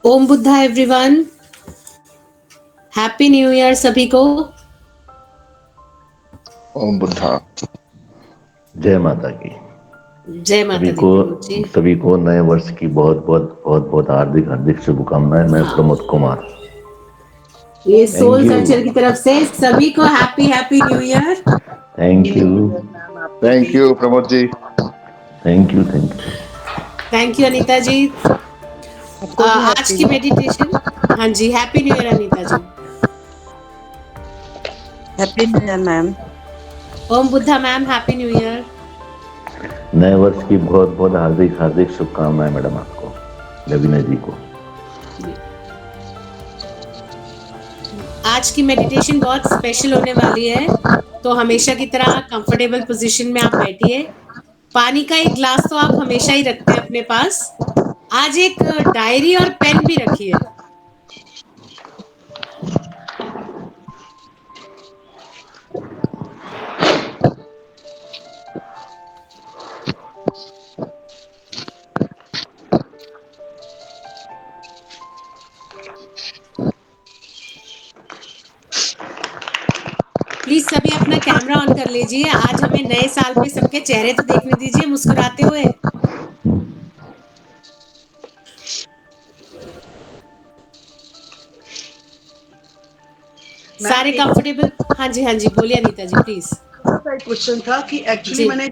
ओम Buddha everyone, happy new year सभी को। ओम बुद्धा। जय माता की। जय माता दी प्रमोद जी। सभी को नए वर्ष की बहुत हार्दिक हार्दिक शुभकामनाएं। मैं प्रमोद कुमार। ये थैंक सोल यू। कल्चर की तरफ से सभी को happy happy new year. Thank you. Thank you Pramod ji. Thank you thank you. Thank you Anita ji. आज की मेडिटेशन, हाँ जी, happy new year Anita ji. Happy new year ma'am. Om Buddha ma'am, happy new year. नए वर्ष की बहुत बहुत हार्दिक हार्दिक शुभकामनाएं मैडम आपको, रवीना जी को। आज की मेडिटेशन बहुत स्पेशल होने वाली है, तो हमेशा की तरह कंफर्टेबल पोजीशन में आप बैठिए। पानी का एक ग्लास तो आप हमेशा ही रखते हैं अपने पास। आज एक डायरी और पेन भी रखिए। प्लीज सभी अपना कैमरा ऑन कर लीजिए। आज हमें नए साल पे सबके चेहरे तो देखने दीजिए मुस्कुराते हुए। सारे कंफर्टेबल? हाँ जी बोलिए अनीता जी प्लीज। एक क्वेश्चन था कि एक्चुअली मैंने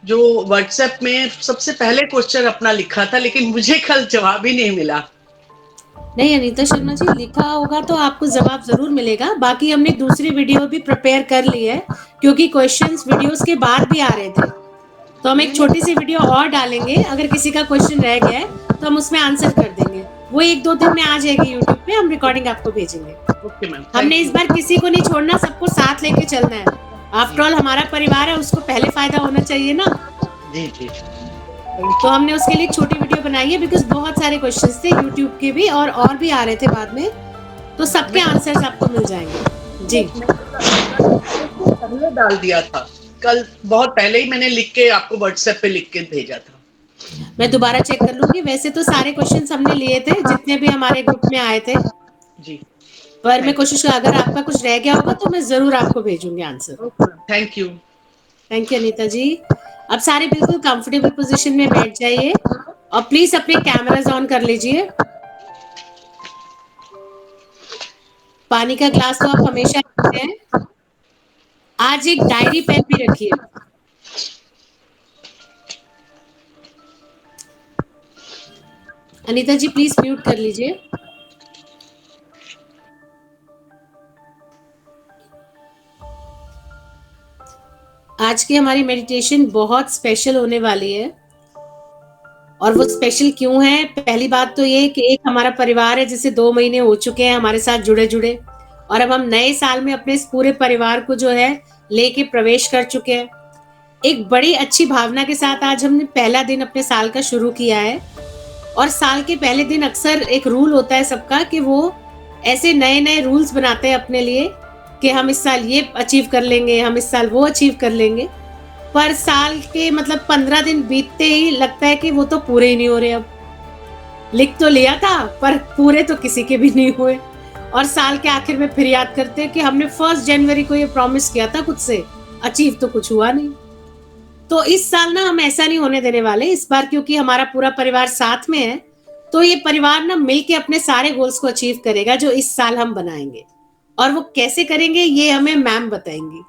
जो व्हाट्सएप में सबसे पहले क्वेश्चन अपना लिखा था, लेकिन मुझे कल जवाब ही नहीं मिला। नहीं अनीता शर्मा जी, लिखा होगा तो आपको जवाब जरूर मिलेगा। बाकी हमने दूसरी वीडियो भी प्रिपेयर कर ली है, क्योंकि क्वेश्चंस वीडियोस के बाद भी आ रहे थे, तो हम एक छोटी सी वीडियो और डालेंगे। अगर किसी का क्वेश्चन रह गया है तो हम उसमें आंसर कर देंगे। वो 1-2 दिन में आ जाएगी यूट्यूब पे, हम रिकॉर्डिंग आपको भेजेंगे। Okay ma'am. हमने इस बार किसी को नहीं छोड़ना, सबको साथ लेके चलना है। आफ्टर ऑल हमारा परिवार है, उसको पहले फायदा होना चाहिए ना। जी जी। तो हमने उसके लिए एक छोटी वीडियो बनाई है, बिकॉज बहुत सारे क्वेश्चंस थे यूट्यूब के भी, और भी आ रहे थे बाद में, तो सबके आंसर्स आपको मिल जाएंगे। जी पहले डाल दिया था कल, बहुत पहले ही मैंने लिख के आपको व्हाट्सएप पे लिख के भेजा था। मैं दोबारा चेक कर लूंगी। वैसे तो सारे क्वेश्चंस हमने लिए थे जितने भी हमारे ग्रुप में आए थे जी, पर मैं कोशिश, अगर आपका कुछ रह गया होगा तो मैं जरूर आपको भेजूंगी answer. Thank you. Thank you Anita ji. अब सारे बिल्कुल कंफर्टेबल पोजीशन में बैठ जाइए और प्लीज अपने कैमरास ऑन कर लीजिए। पानी का ग्लास तो आप हमेशा रखते हैं। आज एक डायरी पेन भी रखिए। अनीता जी प्लीज म्यूट कर लीजिए। आज की हमारी मेडिटेशन बहुत स्पेशल होने वाली है, और वो स्पेशल क्यों है? पहली बात तो ये कि एक हमारा परिवार है जिसे 2 महीने हो चुके हैं हमारे साथ जुड़े जुड़े, और अब हम नए साल में अपने इस पूरे परिवार को जो है लेके प्रवेश कर चुके हैं। एक बड़ी अच्छी भावना के साथ आज हमने पहला दिन अपने साल का शुरू किया है। और साल के पहले दिन अक्सर एक रूल होता है सबका कि वो ऐसे नए नए रूल्स बनाते हैं अपने लिए कि हम इस साल ये अचीव कर लेंगे, हम इस साल वो अचीव कर लेंगे। पर साल के मतलब 15 दिन बीतते ही लगता है कि वो तो पूरे ही नहीं हो रहे। अब लिख तो लिया था पर पूरे तो किसी के भी नहीं हुए, और साल के आखिर में फिर याद करते हैं कि हमने 1 जनवरी को ये प्रॉमिस किया था खुद से, अचीव तो कुछ हुआ नहीं। तो इस साल ना हम ऐसा नहीं होने देने वाले इस बार, क्योंकि हमारा पूरा परिवार साथ में है। तो ये परिवार ना मिलके अपने सारे गोल्स को अचीव करेगा जो इस साल हम बनाएंगे, और वो कैसे करेंगे ये हमें मैम बताएंगी।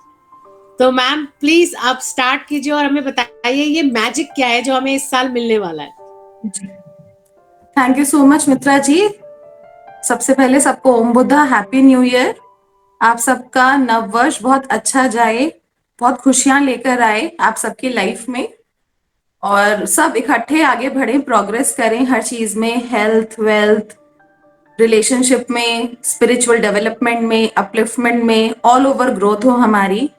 तो मैम प्लीज आप स्टार्ट कीजिए और हमें बताइए ये मैजिक क्या है जो हमें इस साल मिलने वाला है। थैंक यू सो मच मित्रा जी। सबसे पहले सबको ओम बुद्धा, हैप्पी न्यू ईयर। आप सबका नव वर्ष बहुत अच्छा जाए, बहुत खुशियां लेकर आए आप सबकी लाइफ में, और सब इकट्ठे आगे बढ़े, प्रोग्रेस करें हर चीज में, हेल्थ, वेल्थ, रिलेशनशिप में, स्पिरिचुअल डेवलपमेंट में, अपलिफ्टमेंट में, ऑल ओवर ग्रोथ हो हमारी।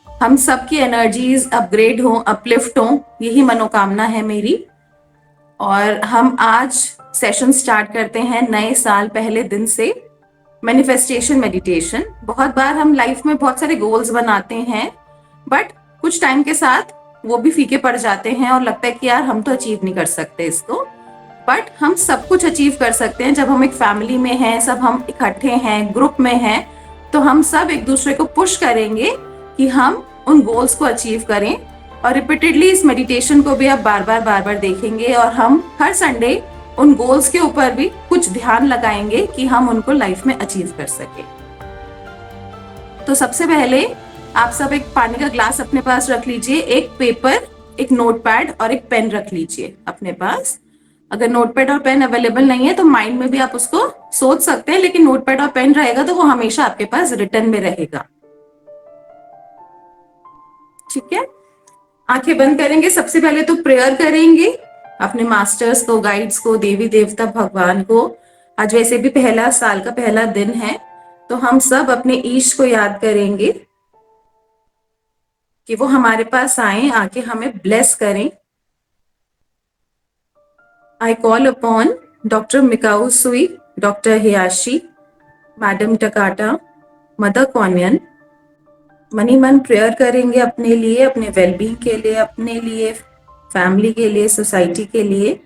हम सबकी एनर्जीज अपग्रेड हो, अपलिफ्ट हो, यही मनोकामना है मेरी। और हम आज सेशन स्टार्ट करते हैं नए साल पहले दिन से, मैनिफेस्टेशन मेडिटेशन। बहुत बार हम लाइफ में बहुत सारे गोल्स बनाते हैं, बट कुछ टाइम के साथ वो भी फीके पड़ जाते हैं और लगता है कि यार हम तो अचीव नहीं कर सकते इसको। बट हम सब कुछ अचीव कर सकते हैं जब हम एक फैमिली में हैं, सब हम इकट्ठे हैं, ग्रुप में हैं, तो हम सब एक दूसरे को पुश करेंगे कि हम उन गोल्स को अचीव करें। और रिपीटेडली इस मेडिटेशन को भी आप बार बार देखेंगे और हम हर संडे उन गोल्स के ऊपर भी कुछ ध्यान लगाएंगे कि हम उनको लाइफ में अचीव कर सके। तो सबसे पहले आप सब एक पानी का ग्लास अपने पास रख लीजिए, एक पेपर, एक नोटपैड और एक पेन रख लीजिए अपने पास। अगर नोटपैड और पेन अवेलेबल नहीं है तो माइंड में भी आप उसको सोच सकते हैं, लेकिन नोटपैड और पेन रहेगा तो वो हमेशा आपके पास रिटर्न में रहेगा। ठीक है, आंखें बंद करेंगे। सबसे पहले तो प्रेयर करेंगे अपने मास्टर्स को, गाइड्स को, देवी देवता भगवान को। आज वैसे भी पहला साल का पहला दिन है, तो हम सब अपने ईश को याद करेंगे कि वो हमारे पास आए, आके हमें ब्लेस करें। I call upon Dr. Mikao Sui, Dr. Hiyashi, Madam Takata, Mother Konyan। Money मन प्रेयर करेंगे अपने लिए, अपने वेलबींग के लिए, अपने लिए, फैमिली के लिए, सोसाइटी के लिए।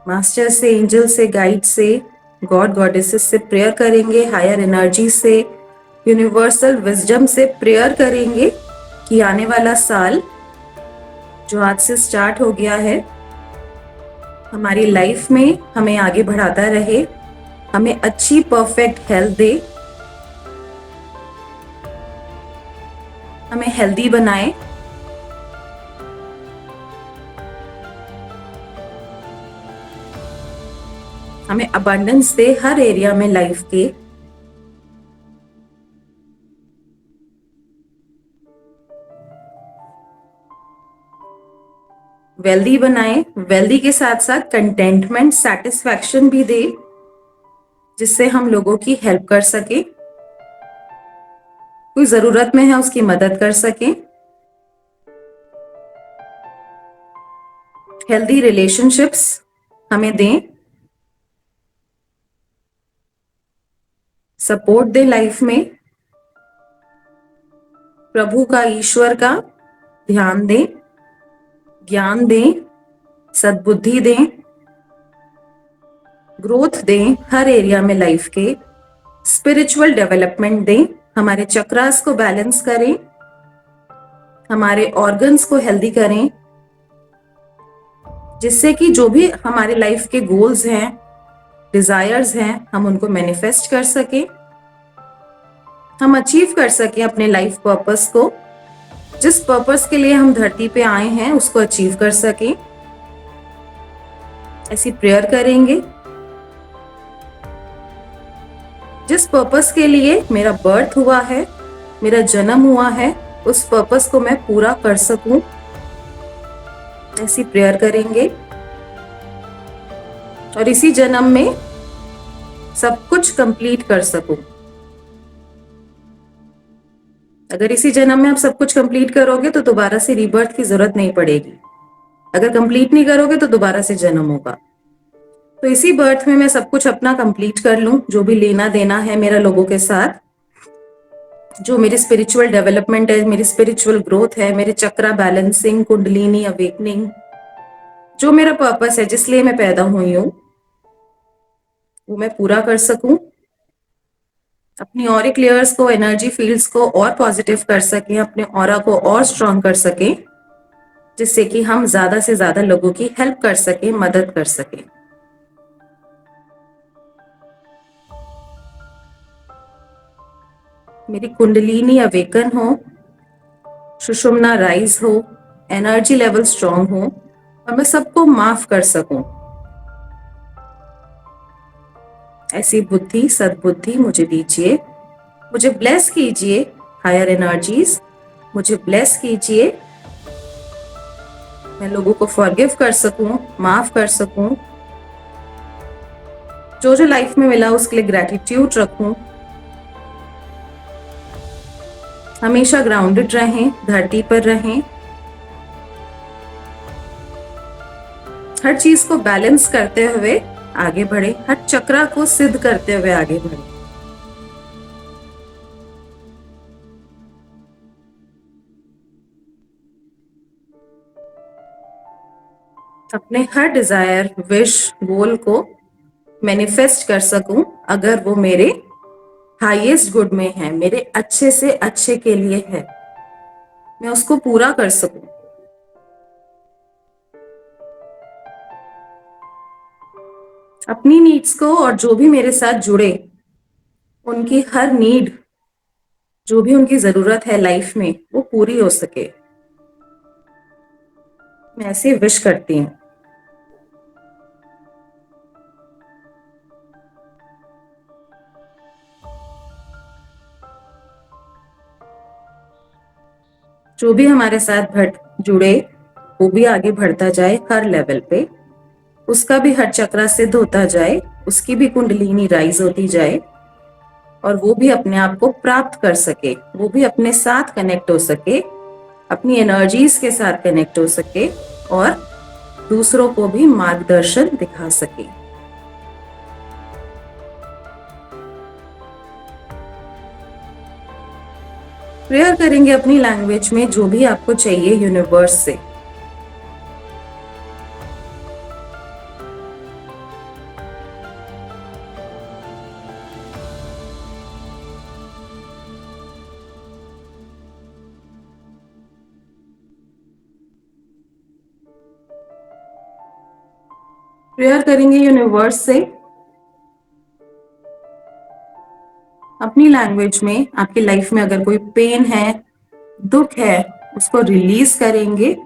मास्टर से, एंजल से, गाइड से, गॉड गॉडेसेस से प्रेयर करेंगे, हायर एनर्जी से, यूनिवर्सल विजडम से प्रेयर करेंगे कि आने वाला साल जो आज से स्टार्ट हो गया है हमारी लाइफ में हमें आगे बढ़ाता रहे, हमें अच्छी परफेक्ट हेल्थ दे, हमें हेल्दी बनाए, हमें अबंडेंस दे हर एरिया में लाइफ के। वेल्दी बनाए, वेल्दी के साथ साथ कंटेंटमेंट, सेटिस्फैक्शन भी दे, जिससे हम लोगों की हेल्प कर सके, कोई जरूरत में है उसकी मदद कर सके। हेल्दी रिलेशनशिप्स हमें दें, सपोर्ट दे लाइफ में, प्रभु का, ईश्वर का ध्यान दें, ज्ञान दें, सद्बुद्धि दें, ग्रोथ दें हर एरिया में लाइफ के, स्पिरिचुअल डेवलपमेंट दें, हमारे चक्रास को बैलेंस करें, हमारे ऑर्गन्स को हेल्दी करें, जिससे कि जो भी हमारे लाइफ के गोल्स हैं, डिजायर्स हैं, हम उनको मैनिफेस्ट कर सकें, हम अचीव कर सकें अपने लाइफ पर्पस को, जिस पर्पस के लिए हम धरती पे आए हैं उसको अचीव कर सकें। ऐसी प्रेयर करेंगे, जिस पर्पस के लिए मेरा बर्थ हुआ है, मेरा जन्म हुआ है, उस पर्पस को मैं पूरा कर सकूं, ऐसी प्रेयर करेंगे। और इसी जन्म में सब कुछ कंप्लीट कर सकूं। अगर इसी जन्म में आप सब कुछ कंप्लीट करोगे तो दोबारा से रीबर्थ की जरूरत नहीं पड़ेगी। अगर कंप्लीट नहीं करोगे तो दोबारा से जन्म होगा। तो इसी बर्थ में मैं सब कुछ अपना कंप्लीट कर लूं, जो भी लेना देना है मेरा लोगों के साथ, जो मेरी स्पिरिचुअल डेवलपमेंट है, मेरी स्पिरिचुअल ग्रोथ है, मेरे चक्रा बैलेंसिंग, कुंडलिनी अवेकनिंग, जो मेरा पर्पस है, जिसलिए मैं पैदा हुई हूं, वो मैं पूरा कर सकूं। अपनी ऑरिक लेयर्स को, एनर्जी फील्ड्स को और पॉजिटिव कर सकें, अपने ऑरा को और स्ट्रॉन्ग कर सकें, जिससे कि हम ज्यादा से ज्यादा लोगों की हेल्प कर सकें, मदद कर सकें। मेरी कुंडलिनी अवेकन हो, सुषुम्ना राइज हो, एनर्जी लेवल स्ट्रॉन्ग हो और मैं सबको माफ कर सकूं। ऐसी बुद्धि, सद्बुद्धि मुझे दीजिए, मुझे ब्लेस कीजिए हायर एनर्जीज, मुझे ब्लेस कीजिए, मैं लोगों को फॉरगिव कर सकूं, माफ कर सकूं, जो जो लाइफ में मिला उसके लिए ग्रैटिट्यूड रखूं, हमेशा ग्राउंडेड रहें, धरती पर रहें, हर चीज को बैलेंस करते हुए आगे बढ़े, हर चक्रा को सिद्ध करते हुए आगे बढ़े। अपने हर डिजायर, विश, गोल को मैनिफेस्ट कर सकूं अगर वो मेरे हाईएस्ट गुड में है, मेरे अच्छे से अच्छे के लिए है, मैं उसको पूरा कर सकूं। अपनी नीड्स को और जो भी मेरे साथ जुड़े उनकी हर नीड, जो भी उनकी जरूरत है लाइफ में, वो पूरी हो सके, मैं ऐसे विश करती हूँ। जो भी हमारे साथ जुड़े वो भी आगे बढ़ता जाए हर लेवल पे, उसका भी हर चक्रा सिद्ध होता जाए, उसकी भी कुंडलिनी राइज होती जाए और वो भी अपने आप को प्राप्त कर सके, वो भी अपने साथ कनेक्ट हो सके, अपनी एनर्जीज के साथ कनेक्ट हो सके और दूसरों को भी मार्गदर्शन दिखा सके। प्रेयर करेंगे अपनी लैंग्वेज में जो भी आपको चाहिए यूनिवर्स से। प्रेयर करेंगे यूनिवर्स से अपनी लैंग्वेज में। आपकी लाइफ में अगर कोई पेन है, दुख है, उसको रिलीज करेंगे।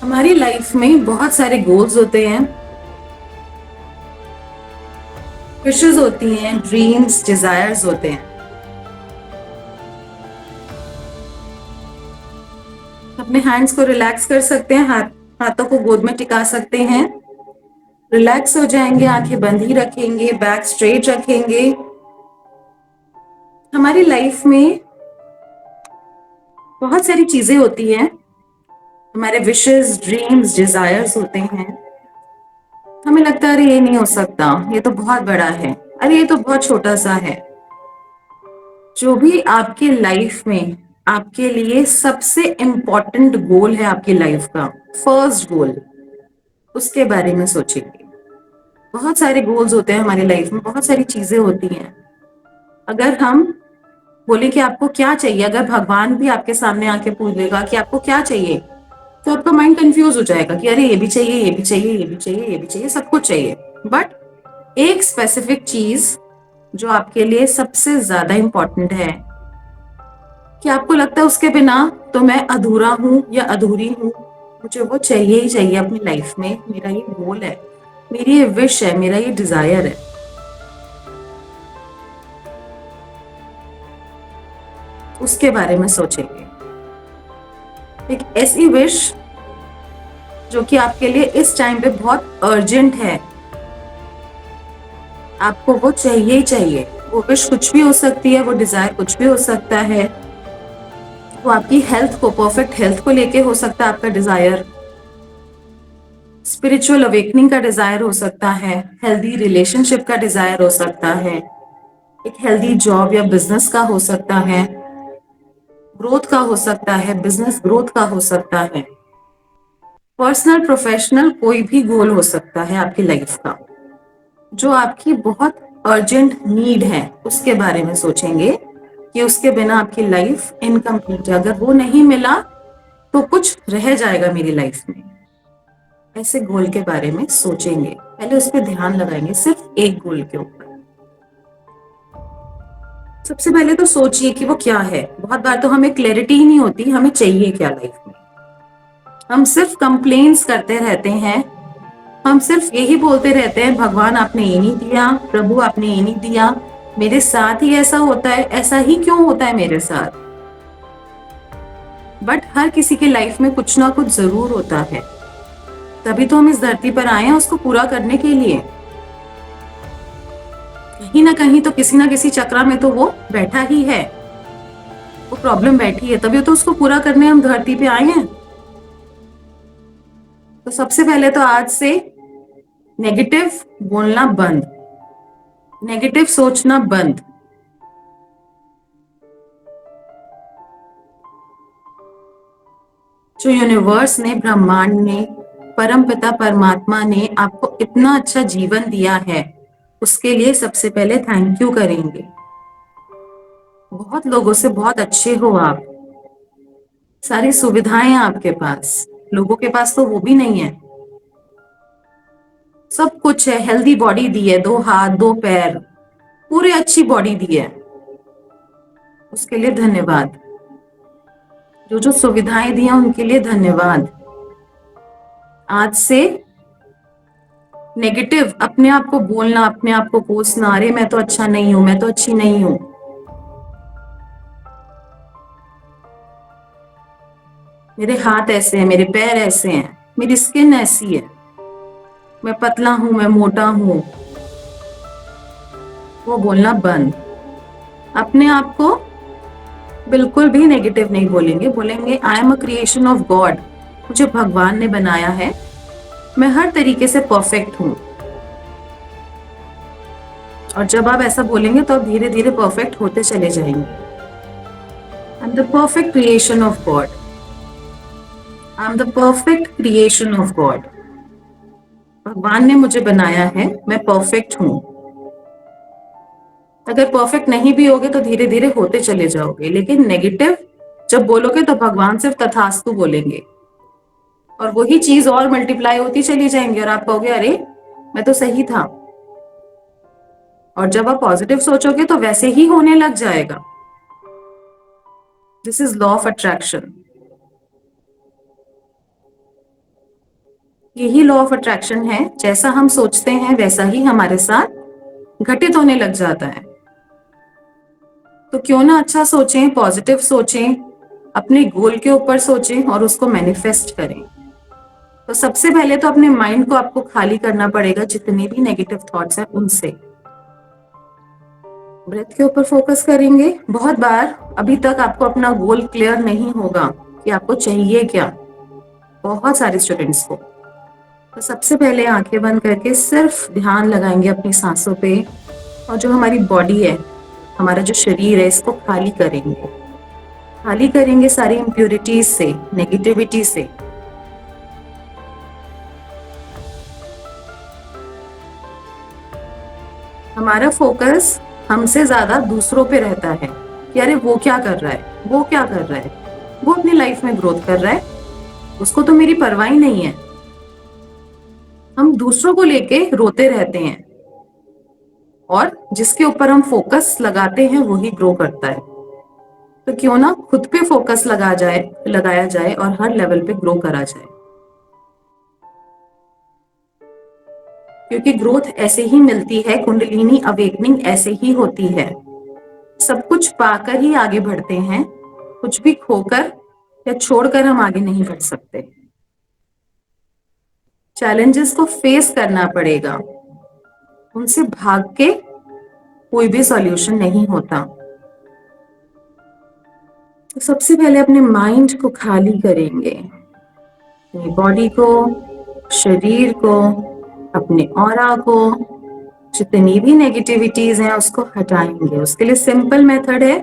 हमारी लाइफ में बहुत सारे गोल्स होते हैं, विशेस होती हैं, ड्रीम्स, डिजायर्स होते हैं। अपने हैंड्स को रिलैक्स कर सकते हैं, हाथों को गोद में टिका सकते हैं, रिलैक्स हो जाएंगे, आंखें बंद ही रखेंगे, बैक स्ट्रेट रखेंगे। हमारी लाइफ में बहुत सारी चीजें होती हैं, हमारे विशेस, ड्रीम्स, डिजायर्स होते हैं। हमें लगता है अरे ये नहीं हो सकता, ये तो बहुत बड़ा है, अरे ये तो बहुत छोटा सा है। जो भी आपकी लाइफ में आपके लिए सबसे इम्पोर्टेंट गोल है आपकी लाइफ का, फर्स्ट गोल, उसके बारे में सोचेंगे। बहुत सारे गोल्स होते हैं हमारी लाइफ में, बहुत सारी चीजें होती हैं। अगर हम बोले कि आपको क्या चाहिए, अगर भगवान भी आपके सामने आके पूछ लेगा कि आपको क्या चाहिए, तो आपका माइंड कंफ्यूज हो जाएगा कि अरे ये भी चाहिए, ये भी चाहिए, ये भी चाहिए, ये भी चाहिए, सब कुछ चाहिए। बट एक स्पेसिफिक चीज जो आपके लिए सबसे ज्यादा इंपॉर्टेंट है, कि आपको लगता है उसके बिना तो मैं अधूरा हूं या अधूरी हूं, मुझे वो चाहिए ही चाहिए अपनी लाइफ में, मेरा ये गोल है, मेरी ये विश है, मेरा ये डिजायर है। उसके बारे में सोचेंगे। एक ऐसी विश जो कि आपके लिए इस टाइम पे बहुत अर्जेंट है, आपको वो चाहिए ही चाहिए। वो विश कुछ भी हो सकती है, वो डिजायर कुछ भी हो सकता है। वो आपकी हेल्थ को, परफेक्ट हेल्थ को लेके हो सकता है आपका डिजायर, स्पिरिचुअल अवेकनिंग का डिजायर हो सकता है, हेल्दी रिलेशनशिप का डिजायर हो सकता है, एक हेल्दी जॉब या बिजनेस का हो सकता है, ग्रोथ का हो सकता है, बिजनेस ग्रोथ का हो सकता है, पर्सनल, प्रोफेशनल, कोई भी गोल हो सकता है आपकी लाइफ का जो आपकी बहुत अर्जेंट नीड है। उसके बारे में सोचेंगे कि उसके बिना आपकी लाइफ इनकम्प्लीट है, अगर वो नहीं मिला तो कुछ रह जाएगा मेरी लाइफ में। ऐसे गोल के बारे में सोचेंगे। पहले उस पर ध्यान लगाएंगे, सिर्फ एक गोल के ऊपर। सबसे पहले तो सोचिए कि वो क्या है। बहुत बार तो हमें क्लैरिटी ही नहीं होती हमें चाहिए क्या लाइफ में। हम सिर्फ कंप्लेन्स करते रहते हैं, हम सिर्फ यही बोलते रहते हैं, भगवान आपने ये नहीं दिया, प्रभु आपने ये नहीं दिया, मेरे साथ ही ऐसा होता है, ऐसा ही क्यों होता है मेरे साथ। बट हर किसी के लाइफ में कुछ ना कुछ जरूर होता है, तभी तो हम इस धरती पर आए हैं उसको पूरा करने के लिए। कहीं ना कहीं तो किसी ना किसी चक्रा में तो वो बैठा ही है, वो प्रॉब्लम बैठी है, तभी तो उसको पूरा करने हम धरती पे आए हैं। तो सबसे पहले तो आज से नेगेटिव बोलना बंद, नेगेटिव सोचना बंद। जो यूनिवर्स ने, ब्रह्मांड ने, परमपिता परमात्मा ने आपको इतना अच्छा जीवन दिया है, उसके लिए सबसे पहले थैंक यू करेंगे। बहुत लोगों से बहुत अच्छे हो आप, सारी सुविधाएं आपके पास, लोगों के पास तो वो भी नहीं है। सब कुछ है, हेल्दी बॉडी दी है, 2 हाथ 2 पैर, पूरे अच्छी बॉडी दी है, उसके लिए धन्यवाद। जो जो सुविधाएं दी हैं उनके लिए धन्यवाद। आज से नेगेटिव अपने आप को बोलना, अपने आप को कोसना, अरे मैं तो अच्छा नहीं हूं, मैं तो अच्छी नहीं हूं, मेरे हाथ ऐसे हैं, मेरे पैर ऐसे हैं, मेरी स्किन ऐसी है, मैं पतला हूं, मैं मोटा हूं, वो बोलना बंद। अपने आप को बिल्कुल भी नेगेटिव नहीं बोलेंगे, बोलेंगे I am a creation of God, मुझे भगवान ने बनाया है, मैं हर तरीके से परफेक्ट हूं। और जब आप ऐसा बोलेंगे तो आप धीरे धीरे परफेक्ट होते चले जाएंगे। I am the perfect creation of God, I am the perfect creation of God, भगवान ने मुझे बनाया है, मैं परफेक्ट हूं। अगर परफेक्ट नहीं भी होगे तो धीरे धीरे होते चले जाओगे, लेकिन नेगेटिव जब बोलोगे तो भगवान सिर्फ तथास्तु बोलेंगे और वही चीज और मल्टीप्लाई होती चली जाएंगी और आप कहोगे अरे मैं तो सही था। और जब आप पॉजिटिव सोचोगे तो वैसे ही होने लग जाएगा। This is law of attraction. यही लॉ ऑफ अट्रैक्शन है, जैसा हम सोचते हैं वैसा ही हमारे साथ घटित होने लग जाता है। तो क्यों ना अच्छा सोचें, पॉजिटिव सोचें, अपने गोल के ऊपर सोचें और उसको मैनिफेस्ट करें। तो सबसे पहले तो अपने माइंड को आपको खाली करना पड़ेगा जितने भी नेगेटिव थॉट्स हैं उनसे। ब्रेथ के ऊपर फोकस करेंगे। बहुत बार अभी तक आपको अपना गोल क्लियर नहीं होगा कि आपको चाहिए क्या, बहुत सारे स्टूडेंट्स को। तो सबसे पहले आंखें बंद करके सिर्फ ध्यान लगाएंगे अपनी सांसों पे और जो हमारी बॉडी है, हमारा जो शरीर है, इसको खाली करेंगे। खाली करेंगे सारी इम्प्योरिटीज से, नेगेटिविटी से। हमारा फोकस हमसे ज्यादा दूसरों पे रहता है कि अरे वो क्या कर रहा है, वो क्या कर रहा है, वो अपनी लाइफ में ग्रोथ कर रहा है, उसको तो मेरी परवाह ही नहीं है। हम दूसरों को लेके रोते रहते हैं और जिसके ऊपर हम फोकस लगाते हैं वही ग्रो करता है। तो क्यों ना खुद पे फोकस लगाया जाए और हर लेवल पे ग्रो करा जाए, क्योंकि ग्रोथ ऐसे ही मिलती है, कुंडलिनी अवेकनिंग ऐसे ही होती है। सब कुछ पाकर ही आगे बढ़ते हैं, कुछ भी खोकर या छोड़कर हम आगे नहीं बढ़ सकते। चैलेंजेस को फेस करना पड़ेगा, उनसे भाग के कोई भी सॉल्यूशन नहीं होता। तो सबसे पहले अपने माइंड को खाली करेंगे, अपनी बॉडी को, शरीर को, अपने ऑरा को, जितनी भी नेगेटिविटीज हैं उसको हटाएंगे। उसके लिए सिंपल मेथड है,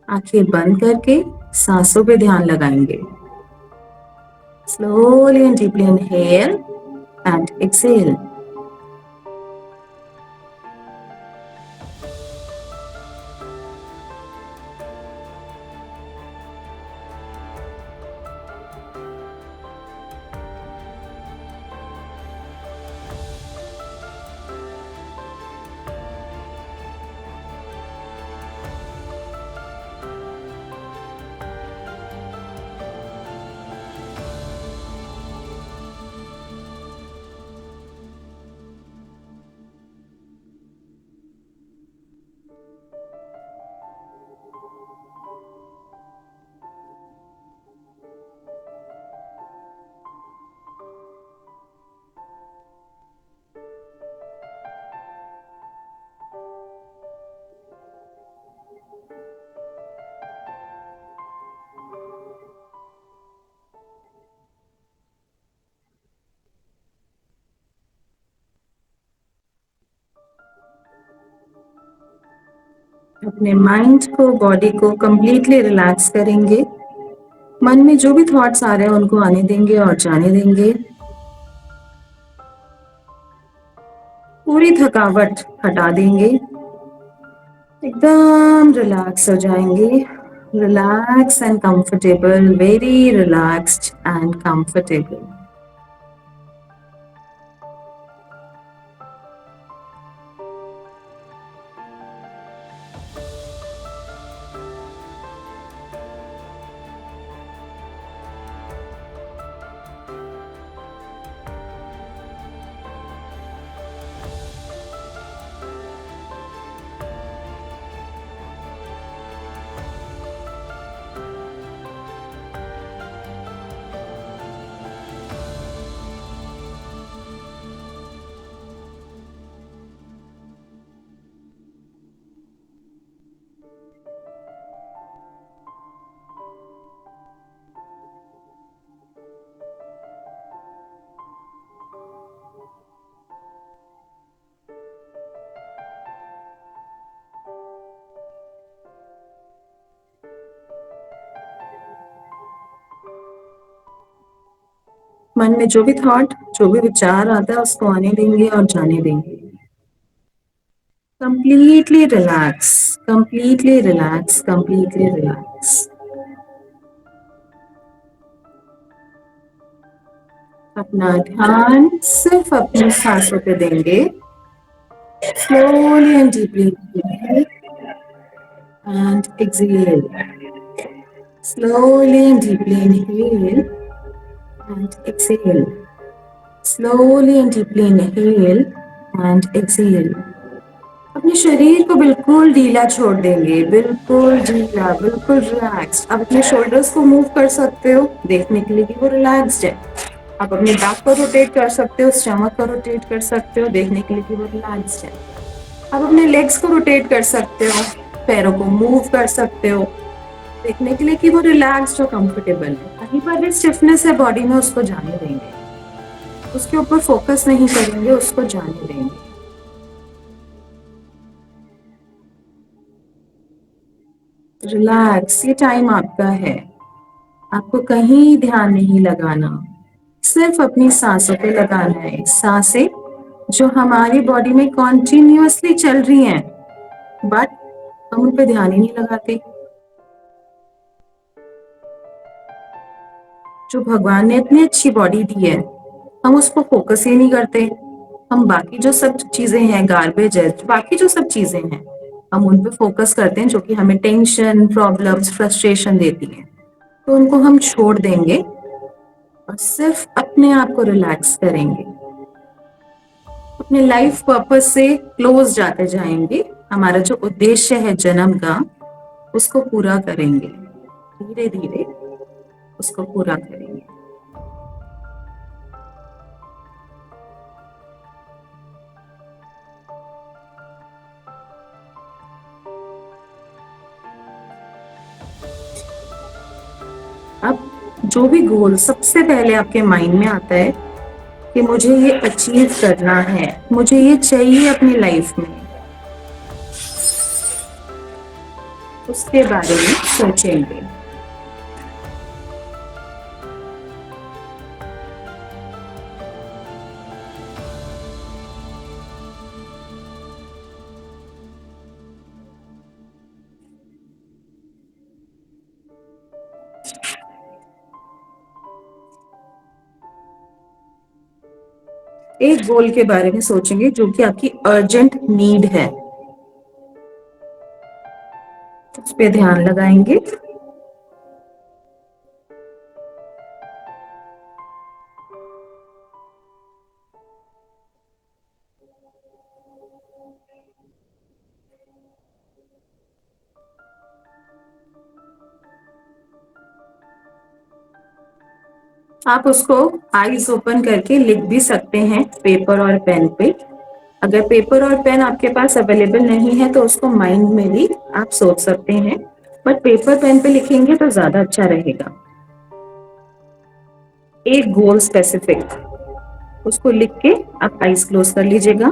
आंखें बंद करके सांसों पे ध्यान लगाएंगे। Slowly and deeply inhale and exhale. अपने माइंड को, बॉडी को कंप्लीटली रिलैक्स करेंगे। मन में जो भी थॉट्स आ रहे हैं उनको आने देंगे और जाने देंगे। पूरी थकावट हटा देंगे, एकदम रिलैक्स हो जाएंगे। Relax and comfortable, very relaxed and comfortable. मन में जो भी थॉट, जो भी विचार आता है उसको आने देंगे और जाने देंगे। Completely relax, completely relax, completely relax. अपना ध्यान सिर्फ अपनी सांसों पे देंगे। Slowly and deeply inhale and exhale. Slowly and deeply inhale and exhale. Slowly and deeply inhale and exhale. अपने शरीर को बिल्कुल ढीला छोड़ देंगे, बिल्कुल ढीला, बिल्कुल रिलैक्स। आप अपने शोल्डर्स को मूव कर सकते हो देखने के लिए कि वो रिलैक्स्ड है। आप अपने बैक को रोटेट कर सकते हो, स्टमक को रोटेट कर सकते हो देखने के लिए कि वो रिलैक्स्ड है। आप अपने लेग्स को रोटेट कर सकते हो, पैरों को मूव कर सकते हो देखने के लिए कि वो रिलैक्स्ड और कंफर्टेबल है। कहीं पर भी स्टिफनेस है बॉडी में उसको जाने देंगे, उसके ऊपर फोकस नहीं करेंगे, उसको जाने देंगे। रिलैक्स, ये टाइम आपका है। आपको कहीं ध्यान नहीं लगाना, सिर्फ अपनी सांसों पे लगाना है। सांसें जो हमारी बॉडी में कॉन्टिन्यूअसली चल रही हैं, बट हम उन पे ध्यान ही नहीं लगाते। जो भगवान ने इतनी अच्छी बॉडी दी है, हम उस पर फोकस ही नहीं करते। हम बाकी जो सब चीजें हैं, गार्बेज है, बाकी जो सब चीजें हैं, हम उन पे फोकस करते हैं जो कि हमें टेंशन, प्रॉब्लम्स, फ्रस्ट्रेशन देती हैं। तो उनको हम छोड़ देंगे और सिर्फ अपने आप को रिलैक्स करेंगे। अपने लाइफ पर्पस से क्लोज जाते जाएंगे। हमारा जो उद्देश्य है जन्म का, उसको पूरा करेंगे। धीरे धीरे उसको पूरा करेंगे। अब जो भी गोल सबसे पहले आपके माइंड में आता है कि मुझे ये अचीव करना है, मुझे ये चाहिए अपनी लाइफ में, उसके बारे में सोचेंगे। एक गोल के बारे में सोचेंगे जो कि आपकी अर्जेंट नीड है, उस पे ध्यान लगाएंगे। आप उसको आईज ओपन करके लिख भी सकते हैं पेपर और पेन पे। अगर पेपर और पेन आपके पास अवेलेबल नहीं है तो उसको माइंड में भी आप सोच सकते हैं, बट पेपर पेन पे लिखेंगे तो ज्यादा अच्छा रहेगा। एक गोल स्पेसिफिक, उसको लिख के आप आईज क्लोज कर लीजिएगा।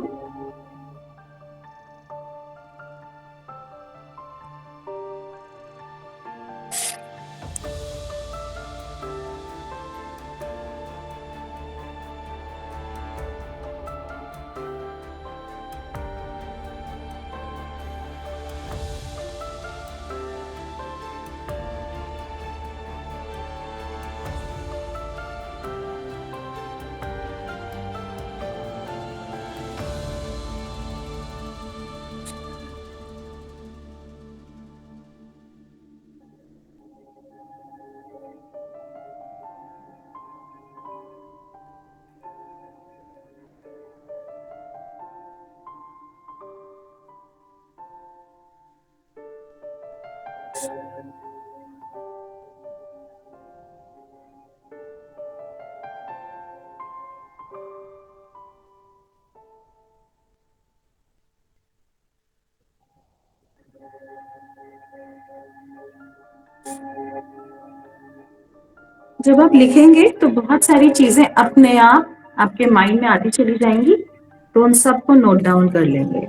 जब आप लिखेंगे तो बहुत सारी चीजें अपने आप आपके माइंड में आती चली जाएंगी, तो उन सबको नोट डाउन कर लेंगे।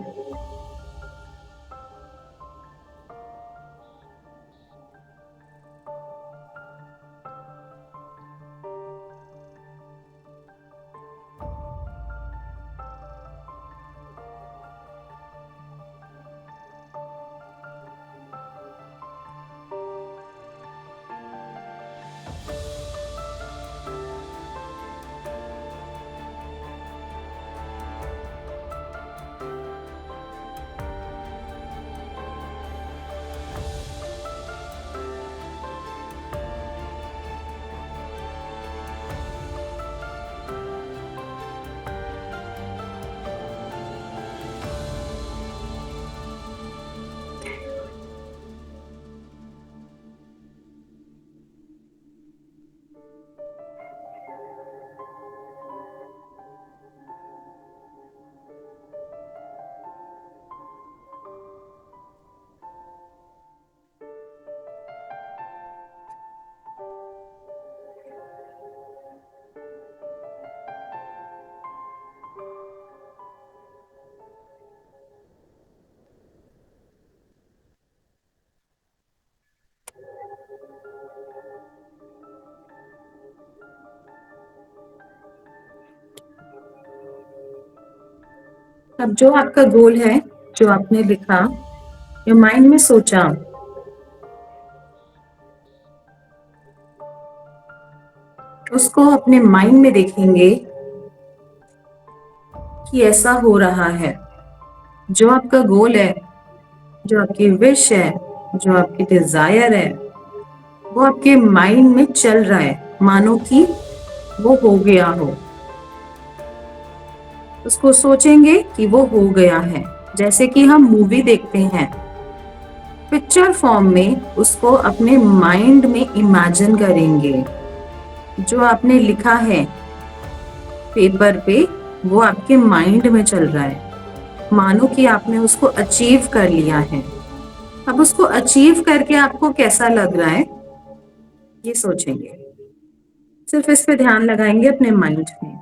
अब जो आपका गोल है, जो आपने लिखा या माइंड में सोचा, उसको अपने माइंड में देखेंगे कि ऐसा हो रहा है। जो आपका गोल है, जो आपकी विश है, जो आपकी डिजायर है, वो आपके माइंड में चल रहा है, मानो कि वो हो गया हो। उसको सोचेंगे कि वो हो गया है, जैसे कि हम मूवी देखते हैं, पिक्चर फॉर्म में उसको अपने माइंड में इमेजिन करेंगे। जो आपने लिखा है पेपर पे, वो आपके माइंड में चल रहा है, मानो कि आपने उसको अचीव कर लिया है। अब उसको अचीव करके आपको कैसा लग रहा है, ये सोचेंगे। सिर्फ इस पे ध्यान लगाएंगे अपने माइंड में।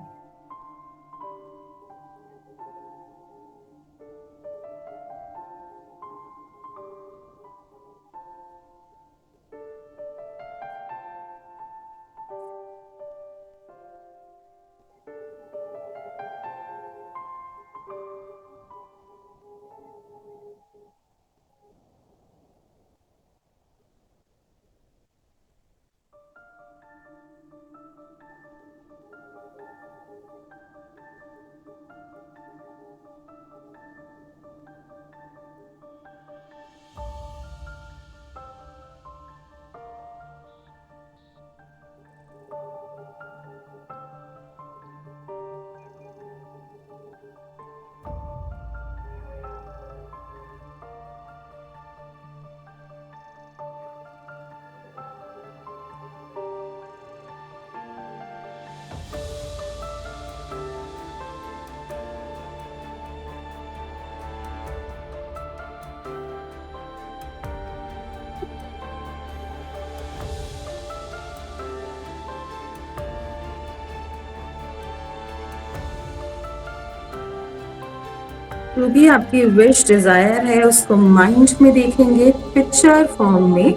जो भी आपकी विश डिजायर है, उसको माइंड में देखेंगे, पिक्चर फॉर्म में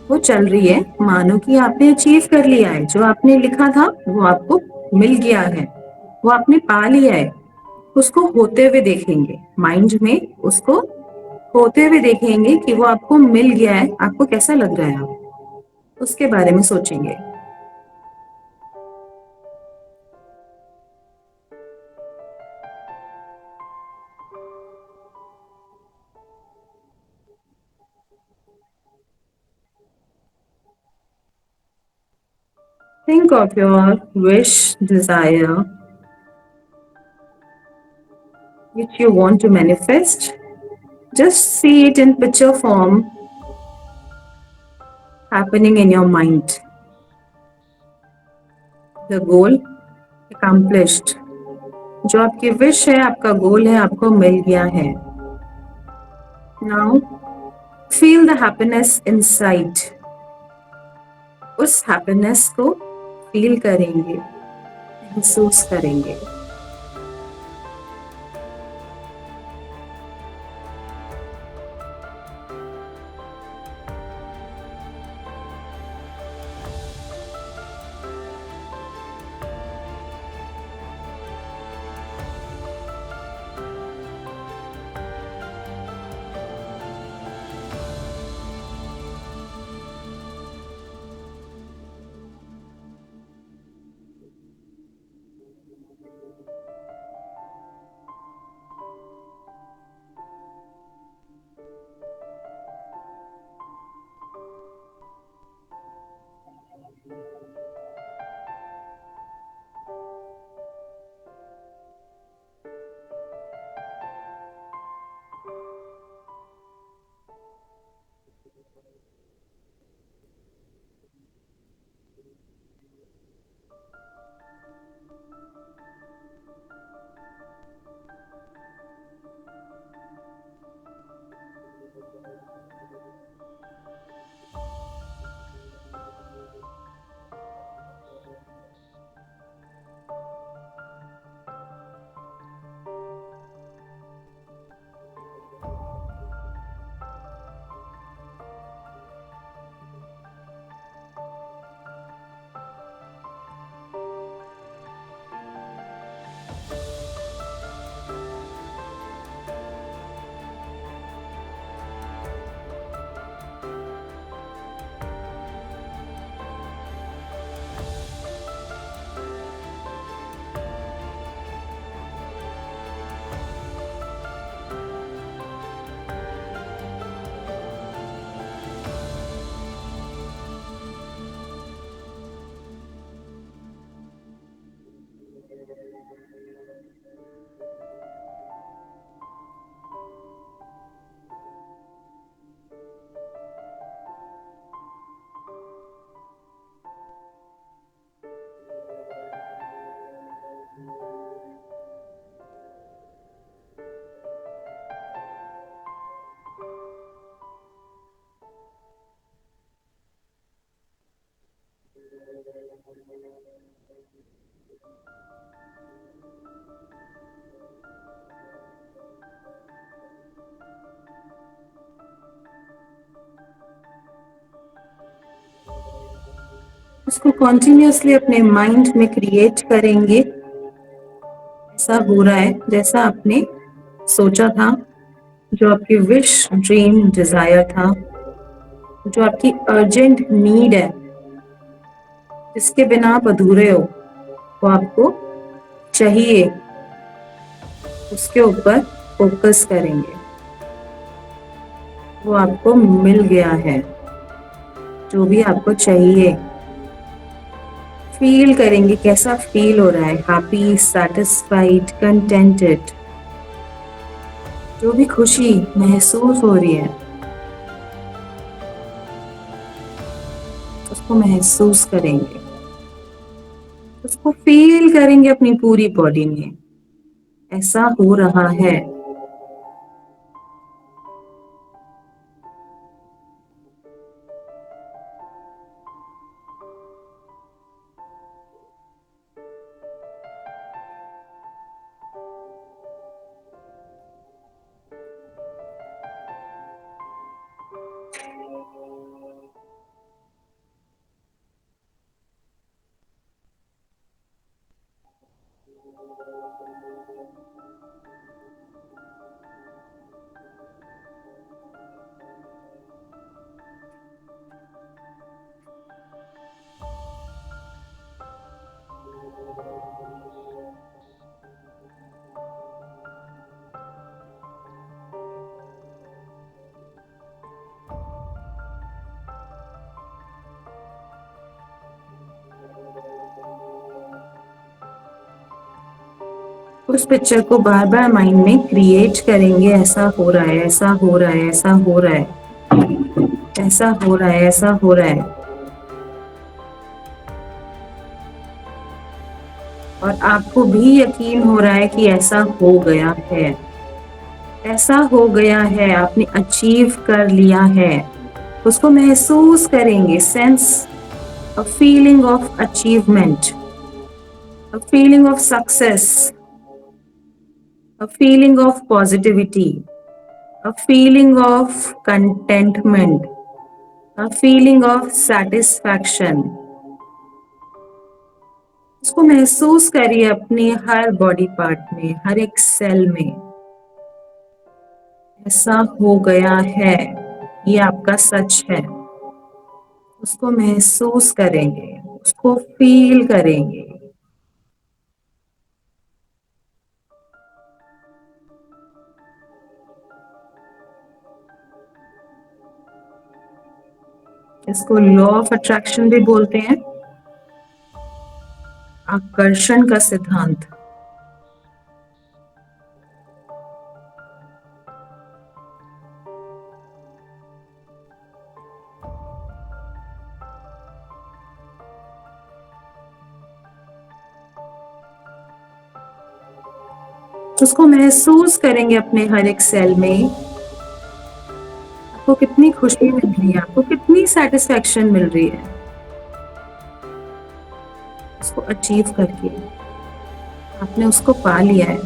वो चल रही है, मानो कि आपने अचीव कर लिया है। जो आपने लिखा था वो आपको मिल गया है, वो आपने पा लिया है। उसको होते हुए देखेंगे, माइंड में उसको होते हुए देखेंगे कि वो आपको मिल गया है। आपको कैसा लग रहा है, आप उसके बारे में सोचेंगे। Think of your wish, desire, which you want to manifest. Just see it in picture form happening in your mind. The goal accomplished. जो आपकी विश है, आपका गोल है, आपको मिल गया है. Now feel the happiness inside. उस happiness को feel करेंगे, महसूस करेंगे. उसको कॉन्टिन्यूसली अपने माइंड में क्रिएट करेंगे. ऐसा हो रहा है जैसा आपने सोचा था, जो आपकी विश, ड्रीम, डिजायर था, जो आपकी अर्जेंट नीड है, जिसके बिना आप अधूरे हो, वो आपको चाहिए, उसके ऊपर फोकस करेंगे. वो आपको मिल गया है, जो भी आपको चाहिए. फील करेंगे कैसा फील हो रहा है. Happy, satisfied, contented. जो भी खुशी महसूस हो रही है, उसको महसूस करेंगे, उसको फील करेंगे अपनी पूरी बॉडी में. ऐसा हो रहा है. उस पिक्चर को बार बार माइंड में क्रिएट करेंगे. ऐसा हो रहा है, ऐसा हो रहा है, ऐसा हो रहा है, ऐसा हो रहा है, ऐसा हो रहा है, और आपको भी यकीन हो रहा है कि ऐसा हो गया है, ऐसा हो गया है, आपने अचीव कर लिया है। उसको महसूस करेंगे, sense a feeling of achievement, a feeling of success, a feeling of positivity, a feeling of contentment, a feeling of satisfaction. उसको महसूस करिए अपने हर बॉडी पार्ट में, हर एक सेल में। ऐसा हो गया है, ये आपका सच है। उसको महसूस करेंगे, उसको फील करेंगे। इसको लॉ ऑफ अट्रैक्शन भी बोलते हैं, आकर्षण का सिद्धांत। उसको महसूस करेंगे अपने हर एक सेल में। आपको कितनी खुशी मिल रही है, आपको कितनी सेटिस्फेक्शन मिल रही है उसको अचीव करके। आपने उसको पा लिया है।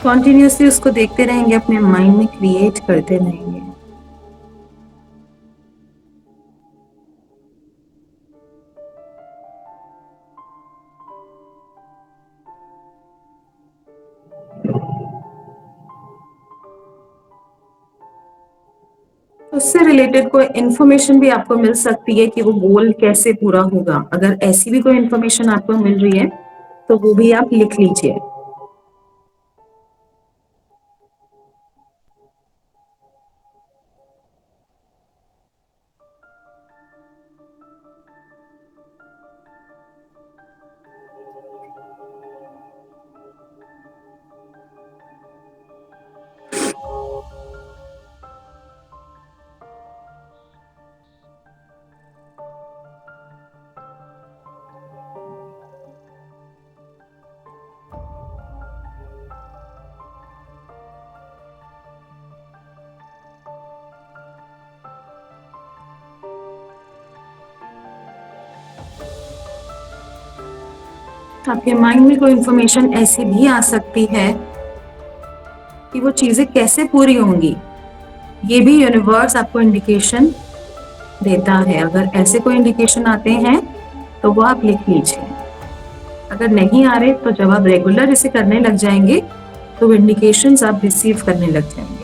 कॉन्टिन्यूसली उसको देखते रहेंगे, अपने माइंड में क्रिएट करते रहेंगे। उससे रिलेटेड कोई इन्फॉर्मेशन भी आपको मिल सकती है कि वो गोल कैसे पूरा होगा। अगर ऐसी भी कोई इन्फॉर्मेशन आपको मिल रही है तो वो भी आप लिख लीजिए। आपके माइंड में कोई इन्फॉर्मेशन ऐसी भी आ सकती है कि वो चीजें कैसे पूरी होंगी। ये भी यूनिवर्स आपको इंडिकेशन देता है। अगर ऐसे कोई इंडिकेशन आते हैं तो वो आप लिख लीजिए। अगर नहीं आ रहे तो जब आप रेगुलर इसे करने लग जाएंगे तो इंडिकेशंस आप रिसीव करने लग जाएंगे।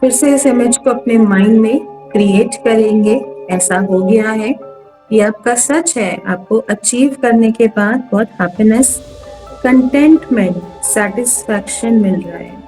फिर से इस इमेज को अपने माइंड में क्रिएट करेंगे। ऐसा हो गया है, ये आपका सच है। आपको अचीव करने के बाद बहुत हैप्पीनेस, कंटेंटमेंट, सेटिस्फैक्शन मिल रहा है।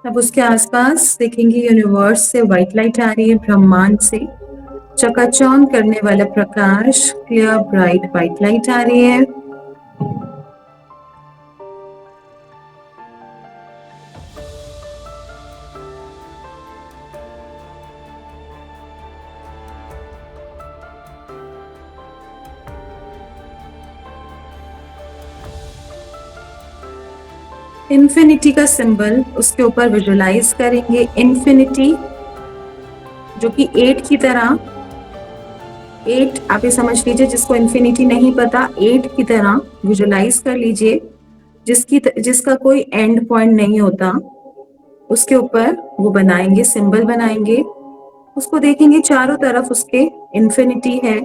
अब उसके आसपास देखेंगे यूनिवर्स से व्हाइट लाइट आ रही है, ब्रह्मांड से चकाचौंध करने वाला प्रकाश, क्लियर ब्राइट व्हाइट लाइट आ रही है। इन्फिनिटी का सिंबल उसके ऊपर विजुलाइज करेंगे। इन्फिनिटी जो कि 8 की तरह, 8 आप ये समझ लीजिए, जिसको इन्फिनिटी नहीं पता, 8 की तरह विजुलाइज कर लीजिए, जिसका कोई एंड पॉइंट नहीं होता। उसके ऊपर वो बनाएंगे, सिंबल बनाएंगे, उसको देखेंगे चारों तरफ उसके इन्फिनिटी है।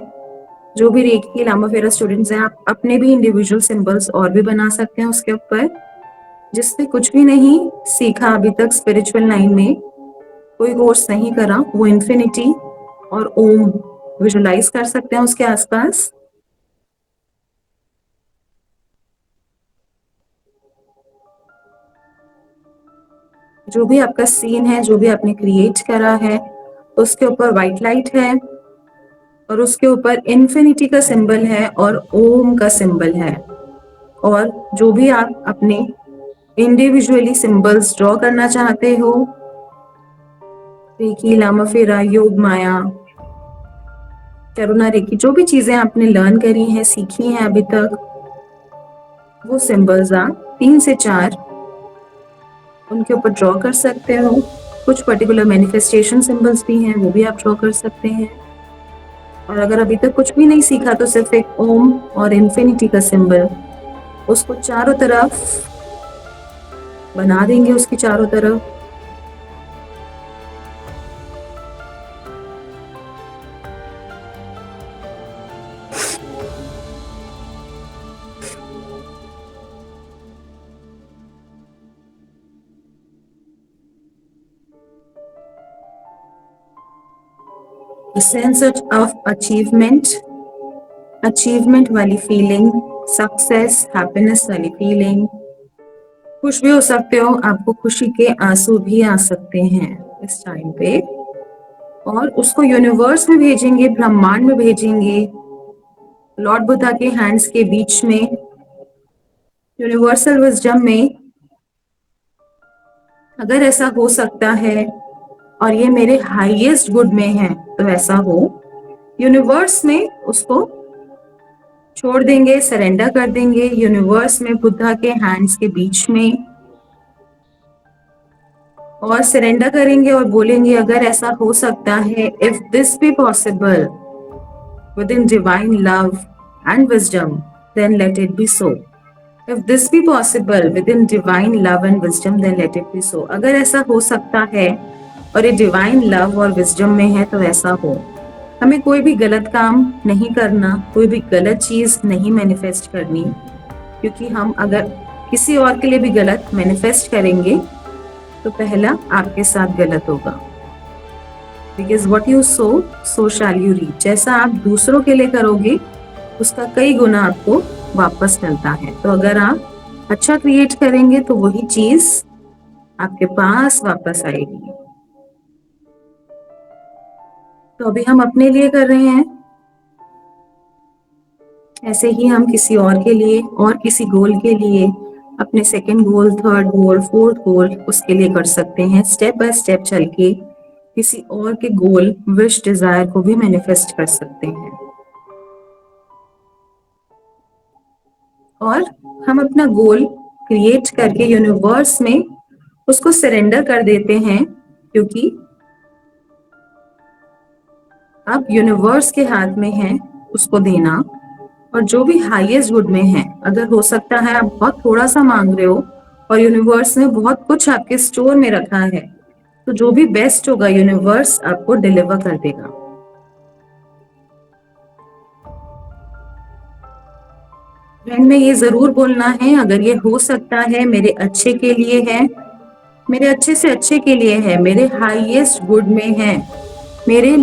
जो भी रेकी लामाफेरा स्टूडेंट्स हैं, आप अपने भी इंडिविजुअल सिंबल्स और भी बना सकते हैं उसके ऊपर। जिसने कुछ भी नहीं सीखा अभी तक स्पिरिचुअल लाइन में, कोई कोर्स नहीं करा, वो इन्फिनिटी और ओम विजुलाइज कर सकते हैं उसके आसपास। जो भी आपका सीन है, जो भी आपने क्रिएट करा है, उसके ऊपर व्हाइट लाइट है और उसके ऊपर इन्फिनिटी का सिंबल है और ओम का सिंबल है। और जो भी आप अपने इंडिविजुअली सिंबल्स ड्रॉ करना चाहते हो, रेकी, लामाफेरा, योग माया, करुणा रेकी, जो भी चीजें आपने लर्न करी हैं, सीखी हैं अभी तक, वो सिंबल्स आप 3 से 4 उनके ऊपर ड्रॉ कर सकते हो। कुछ पर्टिकुलर मैनिफेस्टेशन सिंबल्स भी हैं, वो भी आप ड्रॉ कर सकते हैं। और अगर अभी तक कुछ भी नहीं सीखा तो सिर्फ एक ओम और इन्फिनिटी का सिंबल, उसको चारों तरफ बना देंगे, उसकी चारों तरफ। सेंस ऑफ अचीवमेंट वाली फीलिंग, सक्सेस, हैप्पीनेस वाली फीलिंग। खुश भी हो सकते हो, आपको खुशी के आंसू भी आ सकते हैं इस टाइम पे। और उसको यूनिवर्स में भेजेंगे, ब्रह्मांड में भेजेंगे, लॉर्ड बुद्धा के हैंड्स के बीच में, यूनिवर्सल विजडम में। अगर ऐसा हो सकता है और ये मेरे हाईएस्ट गुड में है तो ऐसा हो, यूनिवर्स में उसको छोड़ देंगे, सरेंडर कर देंगे यूनिवर्स में, बुद्धा के हैंड्स के बीच में। और सरेंडर करेंगे और बोलेंगे, अगर ऐसा हो सकता है, if this be possible within divine love and wisdom then let it be so. If this be possible within divine love and wisdom then let it be so. अगर ऐसा हो सकता है और ये डिवाइन लव और wisdom में है तो ऐसा हो। हमें कोई भी गलत काम नहीं करना, कोई भी गलत चीज नहीं मैनिफेस्ट करनी, क्योंकि हम अगर किसी और के लिए भी गलत मैनिफेस्ट करेंगे तो पहला आपके साथ गलत होगा। Because what you sow shall you reap. जैसा आप दूसरों के लिए करोगे उसका कई गुना आपको वापस मिलता है। तो अगर आप अच्छा क्रिएट करेंगे तो वही चीज आपके पास वापस आएगी। तो अभी हम अपने लिए कर रहे हैं, ऐसे ही हम किसी और के लिए और किसी गोल के लिए, अपने second goal, third goal, fourth goal, उसके लिए कर सकते हैं। स्टेप बाय स्टेप चल के किसी और के गोल, विश, डिजायर को भी मैनिफेस्ट कर सकते हैं। और हम अपना गोल क्रिएट करके यूनिवर्स में उसको सरेंडर कर देते हैं, क्योंकि अब यूनिवर्स के हाथ में है उसको देना। और जो भी हाईएस्ट गुड में है, अगर हो सकता है आप बहुत थोड़ा सा मांग रहे हो और यूनिवर्स ने बहुत कुछ आपके स्टोर में रखा है, तो जो भी बेस्ट होगा यूनिवर्स आपको डिलीवर कर देगा। एंड में ये जरूर बोलना है, अगर ये हो सकता है, मेरे अच्छे के लिए है, मेरे अच्छे से अच्छे के लिए है, मेरे हाईएस्ट गुड में है, मेरे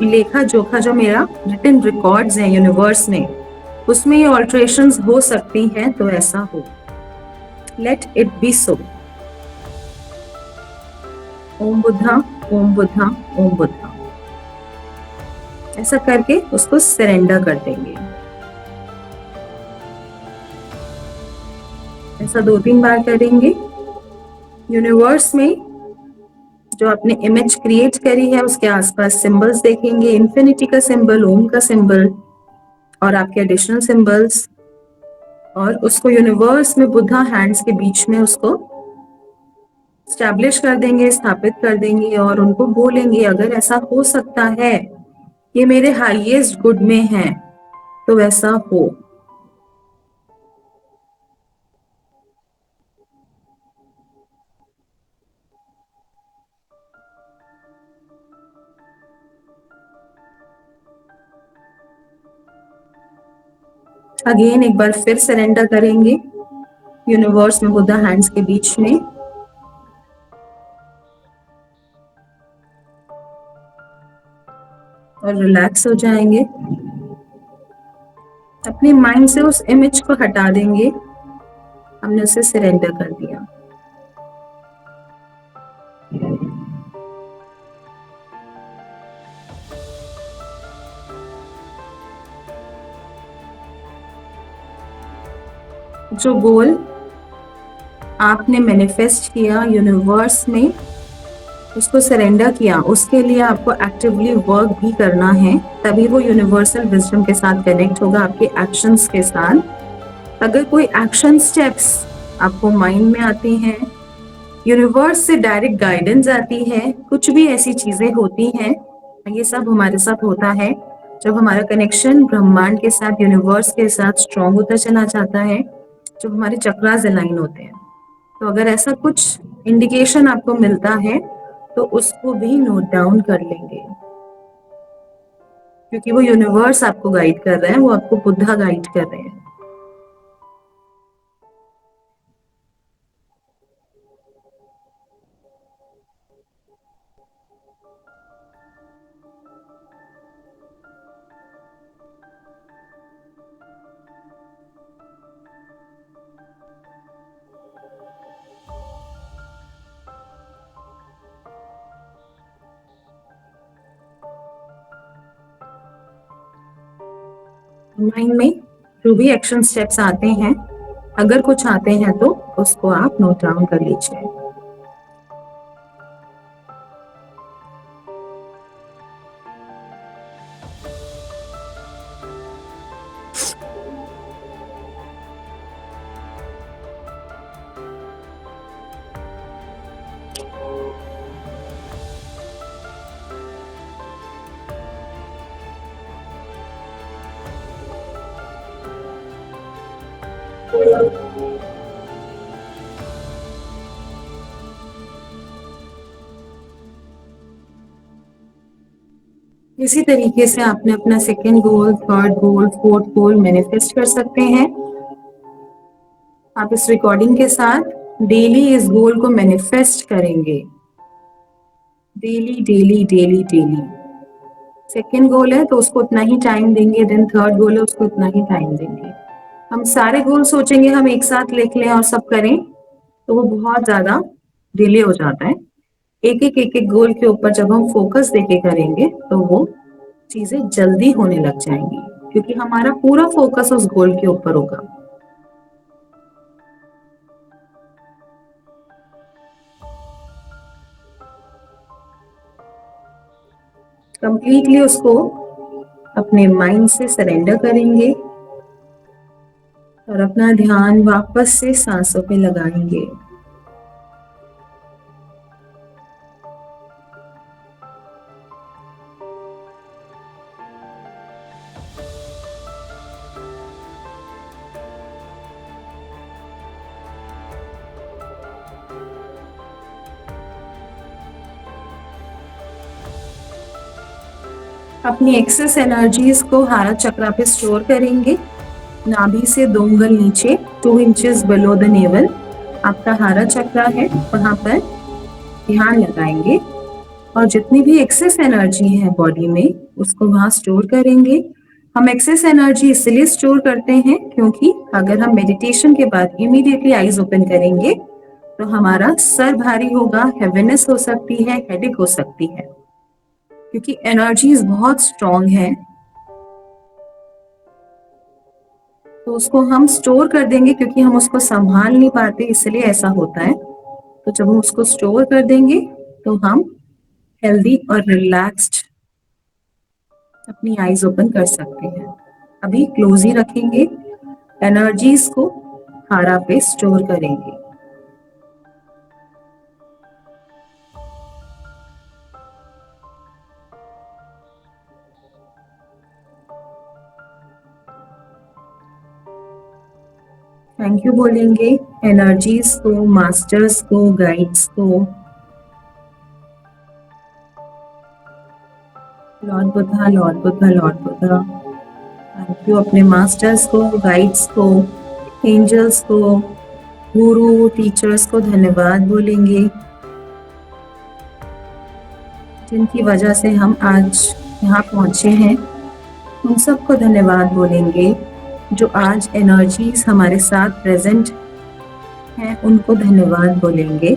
लेखा जोखा जो मेरा रिटन रिकॉर्ड्स हैं यूनिवर्स में, उसमें ये ऑल्ट्रेशंस हो सकती हैं, तो ऐसा हो। लेट इट बी सो। ओम बुद्धा, ओम बुद्धा, ओम बुद्धा। ऐसा करके उसको सरेंडर कर देंगे। ऐसा 2-3 बार करेंगे। यूनिवर्स में जो आपने इमेज क्रिएट करी है उसके आसपास सिंबल्स देखेंगे, इन्फिनिटी का सिंबल, ओम का सिंबल और आपके एडिशनल सिंबल्स, और उसको यूनिवर्स में बुद्धा हैंड्स के बीच में उसको स्टैब्लिश कर देंगे, स्थापित कर देंगे और उनको बोलेंगे अगर ऐसा हो सकता है ये मेरे हाईएस्ट गुड में है तो वैसा हो। अगेन एक बार फिर सरेंडर करेंगे यूनिवर्स में बुद्धा हैंड्स के बीच में, और रिलैक्स हो जाएंगे। अपने माइंड से उस इमेज को हटा देंगे, हमने उसे सरेंडर कर दिया। जो गोल आपने मैनिफेस्ट किया यूनिवर्स में, उसको सरेंडर किया, उसके लिए आपको एक्टिवली वर्क भी करना है, तभी वो यूनिवर्सल विजडम के साथ कनेक्ट होगा, आपके एक्शंस के साथ। अगर कोई एक्शन स्टेप्स आपको माइंड में आती हैं, यूनिवर्स से डायरेक्ट गाइडेंस आती है, कुछ भी ऐसी चीजें होती हैं, ये सब हमारे साथ होता है जब हमारा कनेक्शन ब्रह्मांड के साथ, यूनिवर्स के साथ स्ट्रॉन्ग होता चला जाता है, जब हमारे चक्रास अलाइन होते हैं। तो अगर ऐसा कुछ इंडिकेशन आपको मिलता है तो उसको भी नोट डाउन कर लेंगे, क्योंकि वो यूनिवर्स आपको गाइड कर रहे हैं, वो आपको बुद्धा गाइड कर रहे हैं। माइंड में जो भी एक्शन स्टेप्स आते हैं, अगर कुछ आते हैं तो उसको आप नोट डाउन कर लीजिए। इसी तरीके से आपने अपना second goal, third goal, fourth goal manifest कर सकते हैं। आप इस रिकॉर्डिंग के साथ डेली इस गोल को मैनिफेस्ट करेंगे, daily daily daily daily. Second गोल है तो उसको उतना ही टाइम देंगे, देन थर्ड गोल है उसको उतना ही टाइम देंगे। हम सारे गोल सोचेंगे हम एक साथ लिख लें और सब करें तो वो बहुत ज्यादा डिले हो जाता है। एक एक गोल के ऊपर जब हम फोकस देके करेंगे तो वो चीजें जल्दी होने लग जाएंगी, क्योंकि हमारा पूरा फोकस उस गोल के ऊपर होगा। कंप्लीटली उसको अपने माइंड से सरेंडर करेंगे और अपना ध्यान वापस से सांसों पे लगाएंगे। अपनी एक्सेस एनर्जीज को हारा चक्रा पे स्टोर करेंगे। नाभि से 2 अंगुल नीचे, 2 इंचेस बिलो द नेवल आपका हारा चक्रा है, वहां पर ध्यान लगाएंगे और जितनी भी एक्सेस एनर्जी है बॉडी में उसको वहां स्टोर करेंगे। हम एक्सेस एनर्जी इसलिए स्टोर करते हैं क्योंकि अगर हम मेडिटेशन के बाद इमीडिएटली आईज ओपन करेंगे तो हमारा सर भारी होगा, हेवीनेस हो सकती है, हेडेक हो सकती है, क्योंकि एनर्जीज बहुत स्ट्रांग है। तो उसको हम स्टोर कर देंगे, क्योंकि हम उसको संभाल नहीं पाते, इसलिए ऐसा होता है। तो जब हम उसको स्टोर कर देंगे तो हम हेल्दी और रिलैक्स्ड अपनी आईज ओपन कर सकते हैं। अभी क्लोज ही रखेंगे, एनर्जीज को हारा पे स्टोर करेंगे। थैंक यू बोलेंगे एनर्जीज को, मास्टर्स को, गाइड्स को। Lord Buddha, Lord Buddha, Lord Buddha. Thank you अपने मास्टर्स को, गाइड्स को, एंजल्स को, गुरु, टीचर्स को धन्यवाद बोलेंगे, जिनकी वजह से हम आज यहाँ पहुंचे हैं। उन सबको धन्यवाद बोलेंगे। जो आज एनर्जीज हमारे साथ प्रेजेंट हैं, उनको धन्यवाद बोलेंगे।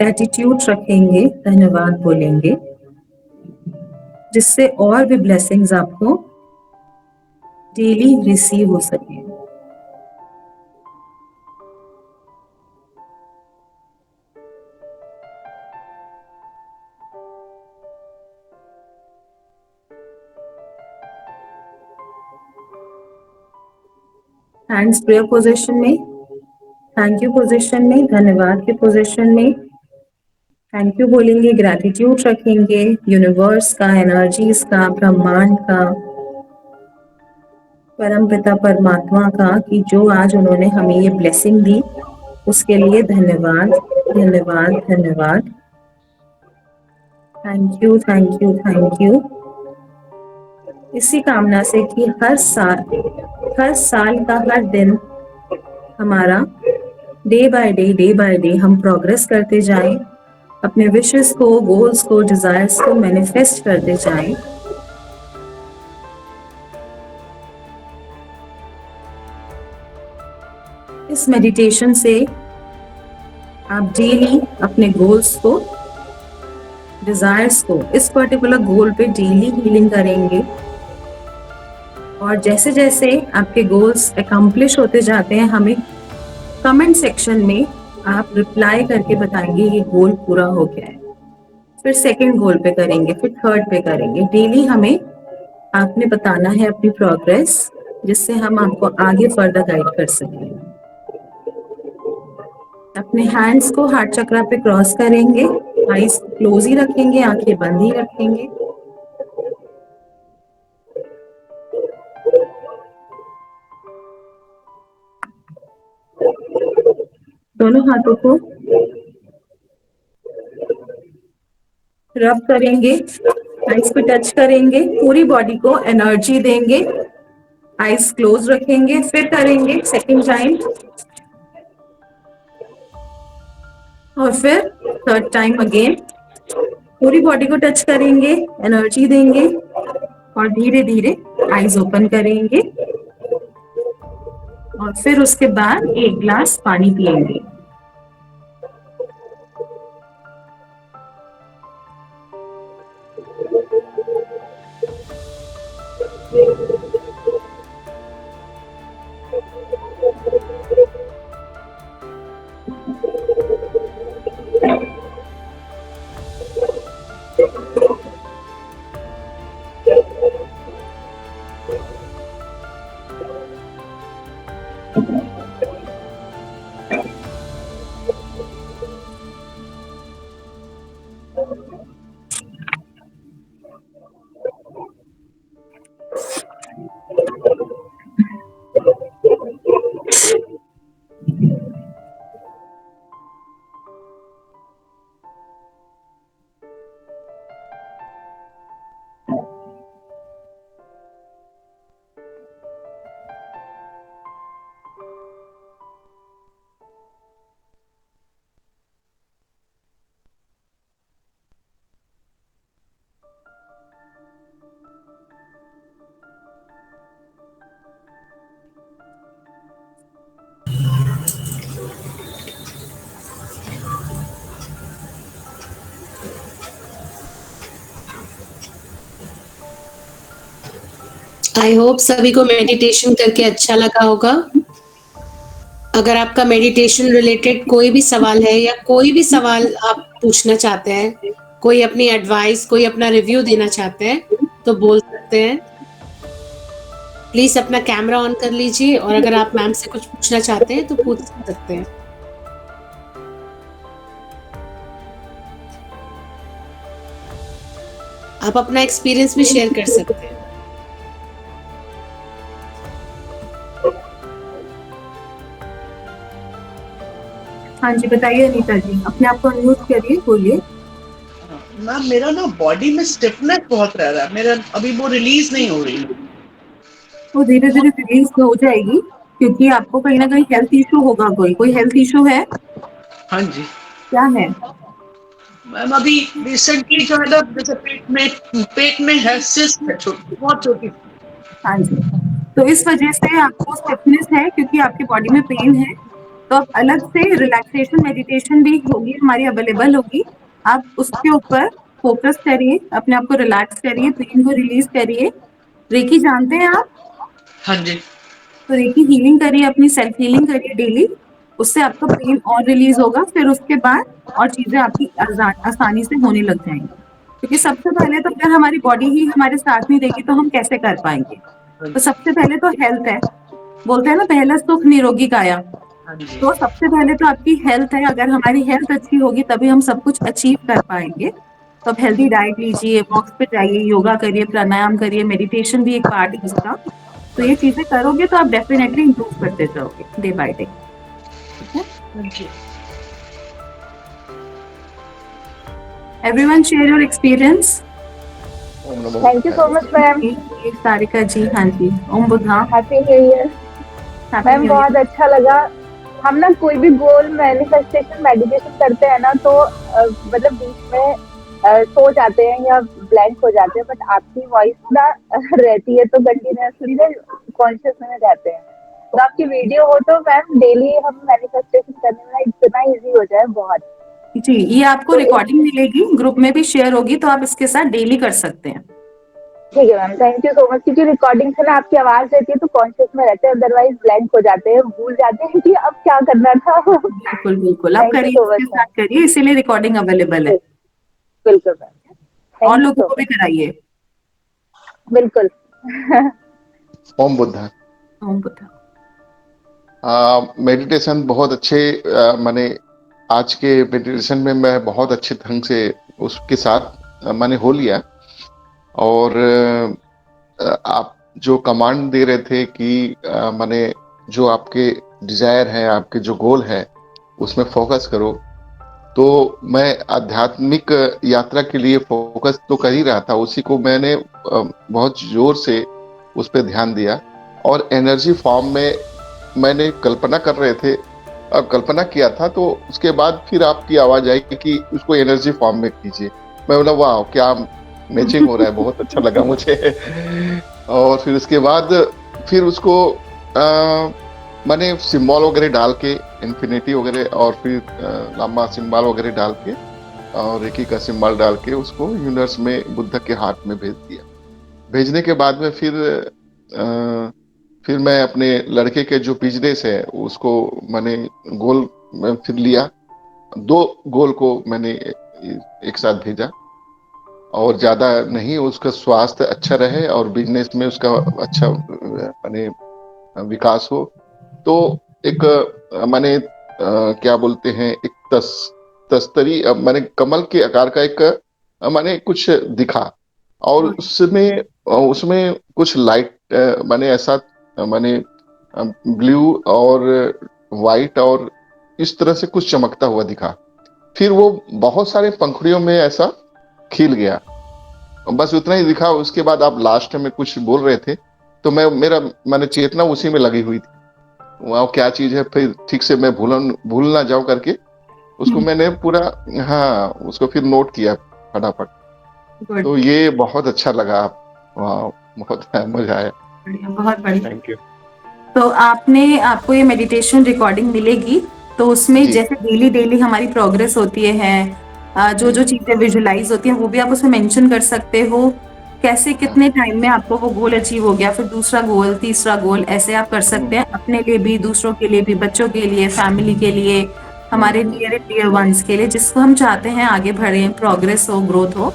एटीट्यूड रखेंगे, धन्यवाद बोलेंगे, जिससे और भी ब्लेसिंग्स आपको डेली रिसीव हो सके। हैंड्स प्रेयर पोजीशन में, थैंक यू पोजीशन में, धन्यवाद के पोजीशन में थैंक यू बोलेंगे, ग्रैटिट्यूड रखेंगे यूनिवर्स का, एनर्जीज का, ब्रह्मांड का, परम पिता परमात्मा का, कि जो आज उन्होंने हमें ये ब्लेसिंग दी, उसके लिए धन्यवाद, धन्यवाद, धन्यवाद। Thank you, thank you, thank you. इसी कामना से कि हर साल का हर दिन हमारा डे बाय डे हम प्रोग्रेस करते जाएं, अपने विशेस को, गोल्स को, डिजायर्स को मैनिफेस्ट करते जाएं। इस मेडिटेशन से आप डेली अपने गोल्स को, डिजायर्स को, इस पर्टिकुलर गोल पे डेली हीलिंग करेंगे। और जैसे जैसे आपके गोल्स अकम्प्लिश होते जाते हैं, हमें कमेंट सेक्शन में आप रिप्लाई करके बताएंगे ये गोल पूरा हो गया है। फिर सेकंड गोल पे करेंगे, फिर थर्ड पे करेंगे। डेली हमें आपने बताना है अपनी प्रोग्रेस, जिससे हम आपको आगे फर्दर गाइड कर सकें। अपने हैंड्स को हार्ट चक्रा पे क्रॉस करेंगे, आईज क्लोज ही रखेंगे, आंखें बंद ही रखेंगे। दोनों हाथों को रब करेंगे, आईज को टच करेंगे, पूरी बॉडी को एनर्जी देंगे। आईज क्लोज रखेंगे, फिर करेंगे सेकंड टाइम, और फिर थर्ड टाइम अगेन। पूरी बॉडी को टच करेंगे, एनर्जी देंगे, और धीरे धीरे आईज ओपन करेंगे, और फिर उसके बाद एक ग्लास पानी पिएंगे। आई होप सभी को मेडिटेशन करके अच्छा लगा होगा। अगर आपका मेडिटेशन रिलेटेड कोई भी सवाल है या कोई भी सवाल आप पूछना चाहते हैं, कोई अपनी एडवाइस, कोई अपना रिव्यू देना चाहते हैं, तो बोल सकते हैं। प्लीज अपना कैमरा ऑन कर लीजिए और अगर आप मैम से कुछ पूछना चाहते हैं तो पूछ सकते हैं। आप अपना एक्सपीरियंस भी शेयर कर सकते हैं। हाँ जी, बताइए अनीता जी, अपने आप को अनम्यूट करिए, बोलिए। मैम मेरा ना बॉडी में स्टिफनेस बहुत रह रहा है, मेरा अभी वो रिलीज नहीं हो रही। वो धीरे धीरे रिलीज हो जाएगी, क्योंकि आपको कहीं ना कहीं हेल्थ इशू होगा। कोई हेल्थ इशू है? हाँ जी क्या है? मैम, अभी रिसेंटली जो है ना, जैसे पेट में है सिस्ट है, छोटी, बहुत छोटी। हाँ जी, तो इस वजह से आपको स्टिफनेस है, क्योंकि आपकी बॉडी में पेन है। तो अब अलग से रिलैक्सेशन मेडिटेशन भी होगी, हमारी अवेलेबल होगी। आप उसके ऊपर फोकस करिए, अपने आप को रिलैक्स करिए, पेन को रिलीज करिए। रेकी जानते हैं आप? हाँ जी तो रेकी हीलिंग करिए, अपनी सेल्फ हीलिंग करिए डेली। उससे आपका पेन और रिलीज होगा, फिर उसके बाद और चीजें आपकी आसानी से होने लग जाएंगी। क्योंकि सबसे पहले तो अगर हमारी बॉडी ही हमारे साथ नहीं देगी तो हम कैसे कर पाएंगे। तो सबसे पहले तो हेल्थ है। बोलते हैं ना, पहला सुख निरोगी काया। हाँ जी तो सबसे पहले तो आपकी हेल्थ है। अगर हमारी हेल्थ अच्छी होगी तभी हम सब कुछ अचीव कर पाएंगे। तो आप हेल्दी डाइट लीजिए, वॉक्स पे जाइए, योगा करिए, प्राणायाम करिए, मेडिटेशन भी एक पार्ट है उसका। तो ये चीजें करोगे तो आप डेफिनेटली इंप्रूव करते जाओगे day by day. Thank you. Everyone share your experience. Om नमो thank you so much ma'am. Sarika ji, हाँ जी, Om Buddha. Happy new year ma'am, बहुत अच्छा लगा। हम ना कोई भी गोल मैनिफेस्टेशन मेडिटेशन करते हैं ना, तो मतलब बीच में सो जाते हैं या ब्लैंक हो जाते हैं, बट आपकी वॉइस ना रहती है, तो कंटिन्यूअसली ना कॉन्शियस में रहते हैं। तो आपकी वीडियो हो तो मैम डेली हम मैनिफेस्टेशन करने में इतना इजी हो जाए, बहुत। जी, ये आपको रिकॉर्डिंग मिलेगी, ग्रुप में भी शेयर होगी, तो आप इसके साथ डेली कर सकते हैं। ठीक है ma'am, thank you so much. क्योंकि रिकॉर्डिंग से ना आपकी आवाज रहती है तो कॉन्शियस में रहते हैं, अदरवाइज ब्लैंक हो जाते हैं, भूल जाते हैं कि अब क्या करना था। बिल्कुल बिल्कुल, आप थैंक यू करिए, सो इसके मच साथ करिए, इसीलिए रिकॉर्डिंग अवेलेबल है। बिल्कुल मैम, और थैंक यू लोगों सो को भी मच। कराइए। बिल्कुल। ओम बुद्धा। ओम बुद्धा। मेडिटेशन बहुत अच्छे मैंने आज के मेडिटेशन में मैं बहुत अच्छे ढंग से उसके साथ मैंने हो लिया। और आप जो कमांड दे रहे थे कि मैंने जो आपके डिजायर है, आपके जो गोल है, उसमें फोकस करो। तो मैं आध्यात्मिक यात्रा के लिए फोकस तो कर ही रहा था, उसी को मैंने बहुत जोर से उस पर ध्यान दिया। और एनर्जी फॉर्म में मैंने कल्पना कर रहे थे, और कल्पना किया था, तो उसके बाद फिर आपकी आवाज आई कि उसको एनर्जी फॉर्म में कीजिए। मैं बोला वाह, क्या मैचिंग हो रहा है, बहुत अच्छा लगा मुझे। और फिर उसके बाद फिर उसको मैंने सिंबल वगैरह डाल के, इन्फिनिटी वगैरह, और फिर लंबा सिंबल वगैरह डाल के, और रेकी का सिंबल डाल के उसको यूनिवर्स में बुद्ध के हाथ में भेज दिया। भेजने के बाद में फिर मैं अपने लड़के के जो बिजनेस है उसको मैंने गोल में फिर लिया। 2 गोल को मैंने एक साथ भेजा, और ज्यादा नहीं, उसका स्वास्थ्य अच्छा रहे और बिजनेस में उसका अच्छा माने विकास हो। तो एक माने क्या बोलते हैं, एक तस्तरी माने कमल के आकार का एक माने कुछ दिखा, और उसमें उसमें कुछ लाइट माने ऐसा माने ब्लू और वाइट और इस तरह से कुछ चमकता हुआ दिखा। फिर वो बहुत सारे पंखुड़ियों में ऐसा खिल गया, बस उतना ही दिखा। उसके बाद आप लास्ट में कुछ बोल रहे थे, तो मैंने चेतना उसी में लगी हुई थी, वहाँ क्या चीज है फिर ठीक से मैं भूल ना जाऊं करके उसको मैंने पूरा, हाँ, उसको फिर नोट किया फटाफट। तो ये बहुत अच्छा लगा। वाह, बहुत मजा आया। बहुत बढ़िया। Thank you. तो आपको ये मेडिटेशन रिकॉर्डिंग मिलेगी, तो उसमें जी। जैसे डेली हमारी प्रोग्रेस होती है, जो चीजें विजुलाइज होती हैं वो भी आप उसमें मेंशन कर सकते हो। कैसे कितने टाइम में आपको वो गोल अचीव हो गया, फिर दूसरा गोल, तीसरा गोल, ऐसे आप कर सकते हैं अपने लिए भी, दूसरों के लिए भी, बच्चों के लिए, फैमिली के लिए, हमारे नियर एंड डियर वंस के लिए, जिसको हम चाहते हैं आगे बढ़े, प्रोग्रेस हो, ग्रोथ हो,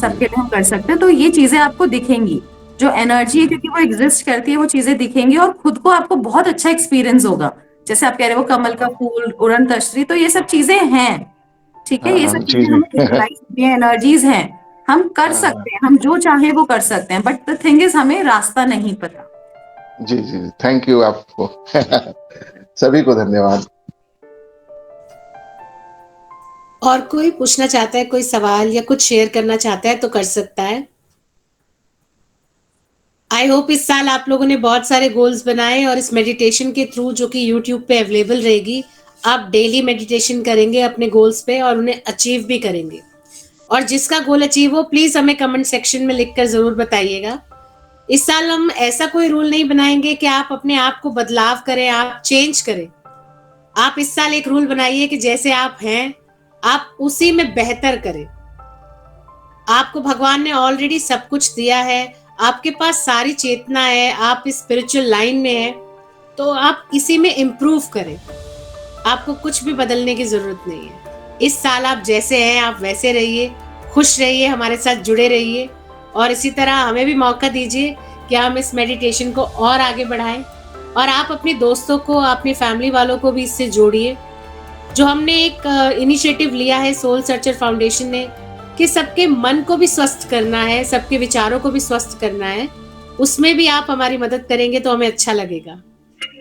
सबके लिए हम कर सकते हैं। तो ये चीजें आपको दिखेंगी, जो एनर्जी है क्योंकि वो एग्जिस्ट करती है, वो चीजें दिखेंगी और खुद को आपको बहुत अच्छा एक्सपीरियंस होगा। जैसे आप कह रहे हो कमल का फूल, उड़न तश्री, तो ये सब चीजें हैं, ठीक है, ये सब जी चीजें जी हमें विजुलाइज होती हैं, एनर्जीज हैं, हम कर सकते हैं, हम जो चाहे वो कर सकते हैं, बट द थिंग इज हमें रास्ता नहीं पता। जी जी, थैंक यू आपको। सभी को धन्यवाद। और कोई पूछना चाहता है, कोई सवाल या कुछ शेयर करना चाहता है तो कर सकता है। आई होप इस साल आप लोगों ने बहुत सारे गोल्स बनाए और इस मेडिटेशन के थ्रू, जो कि यूट्यूब पे अवेलेबल रहेगी, आप डेली मेडिटेशन करेंगे अपने गोल्स पे और उन्हें अचीव भी करेंगे। और जिसका गोल अचीव हो, प्लीज हमें कमेंट सेक्शन में लिखकर जरूर बताइएगा। इस साल हम ऐसा कोई रूल नहीं बनाएंगे कि आप अपने आप को बदलाव करें, आप चेंज करें। आप इस साल एक रूल बनाइए कि जैसे आप हैं, आप उसी में बेहतर करें। आपको भगवान ने ऑलरेडी सब कुछ दिया है, आपके पास सारी चेतना है, आप इस स्पिरिचुअल लाइन में हैं, तो आप इसी में इम्प्रूव करें। आपको कुछ भी बदलने की जरूरत नहीं है। इस साल आप जैसे हैं आप वैसे रहिए, खुश रहिए, हमारे साथ जुड़े रहिए और इसी तरह हमें भी मौका दीजिए कि हम इस मेडिटेशन को और आगे बढ़ाएं। और आप अपने दोस्तों को, अपनी फैमिली वालों को भी इससे जोड़िए। जो हमने एक इनिशिएटिव लिया है सोल सर्चर फाउंडेशन ने कि सबके मन को भी स्वस्थ करना है, सबके विचारों को भी स्वस्थ करना है, उसमें भी आप हमारी मदद करेंगे तो हमें अच्छा लगेगा।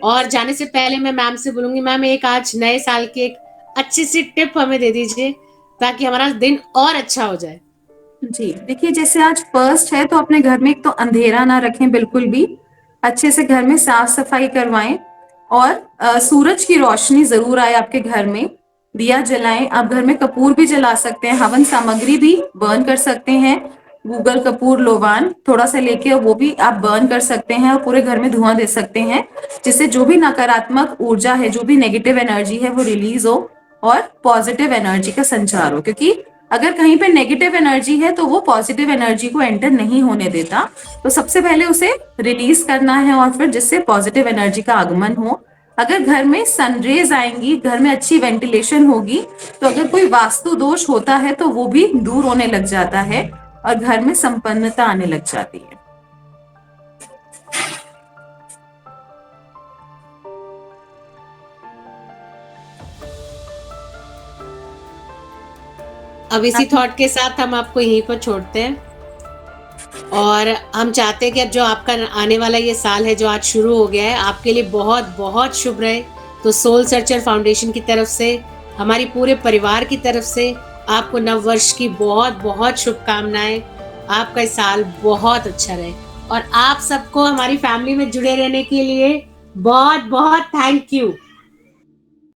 और जाने से पहले मैं मैम से बोलूंगी, मैम एक आज नए साल की एक अच्छी सी टिप हमें दे दीजिए ताकि हमारा दिन और अच्छा हो जाए। जी देखिए, जैसे आज फर्स्ट है तो अपने घर में एक तो अंधेरा ना रखें बिल्कुल भी, अच्छे से घर में साफ सफाई करवाएं और सूरज की रोशनी जरूर आए आपके घर में, दिया जलाएं। आप घर में कपूर भी जला सकते हैं, हवन सामग्री भी बर्न कर सकते हैं, गूगल कपूर लोबान थोड़ा सा लेके वो भी आप बर्न कर सकते हैं और पूरे घर में धुआं दे सकते हैं, जिससे जो भी नकारात्मक ऊर्जा है, जो भी नेगेटिव एनर्जी है, वो रिलीज हो और पॉजिटिव एनर्जी का संचार हो। क्योंकि अगर कहीं पे नेगेटिव एनर्जी है तो वो पॉजिटिव एनर्जी को एंटर नहीं होने देता, तो सबसे पहले उसे रिलीज करना है और फिर जिससे पॉजिटिव एनर्जी का आगमन हो। अगर घर में सनरेज आएंगी, घर में अच्छी वेंटिलेशन होगी, तो अगर कोई वास्तु दोष होता है तो वो भी दूर होने लग जाता है और घर में संपन्नता आने लग जाती है। अब इसी थॉट के साथ हम आपको यहीं पर छोड़ते हैं और हम चाहते हैं कि अब जो आपका आने वाला ये साल है जो आज शुरू हो गया है, आपके लिए बहुत बहुत शुभ रहे। तो सोल सर्चर फाउंडेशन की तरफ से, हमारी पूरे परिवार की तरफ से आपको नव वर्ष की बहुत बहुत शुभकामनाएं। आपका इस साल बहुत अच्छा रहे और आप सबको हमारी फैमिली में जुड़े रहने के लिए बहुत बहुत थैंक यू।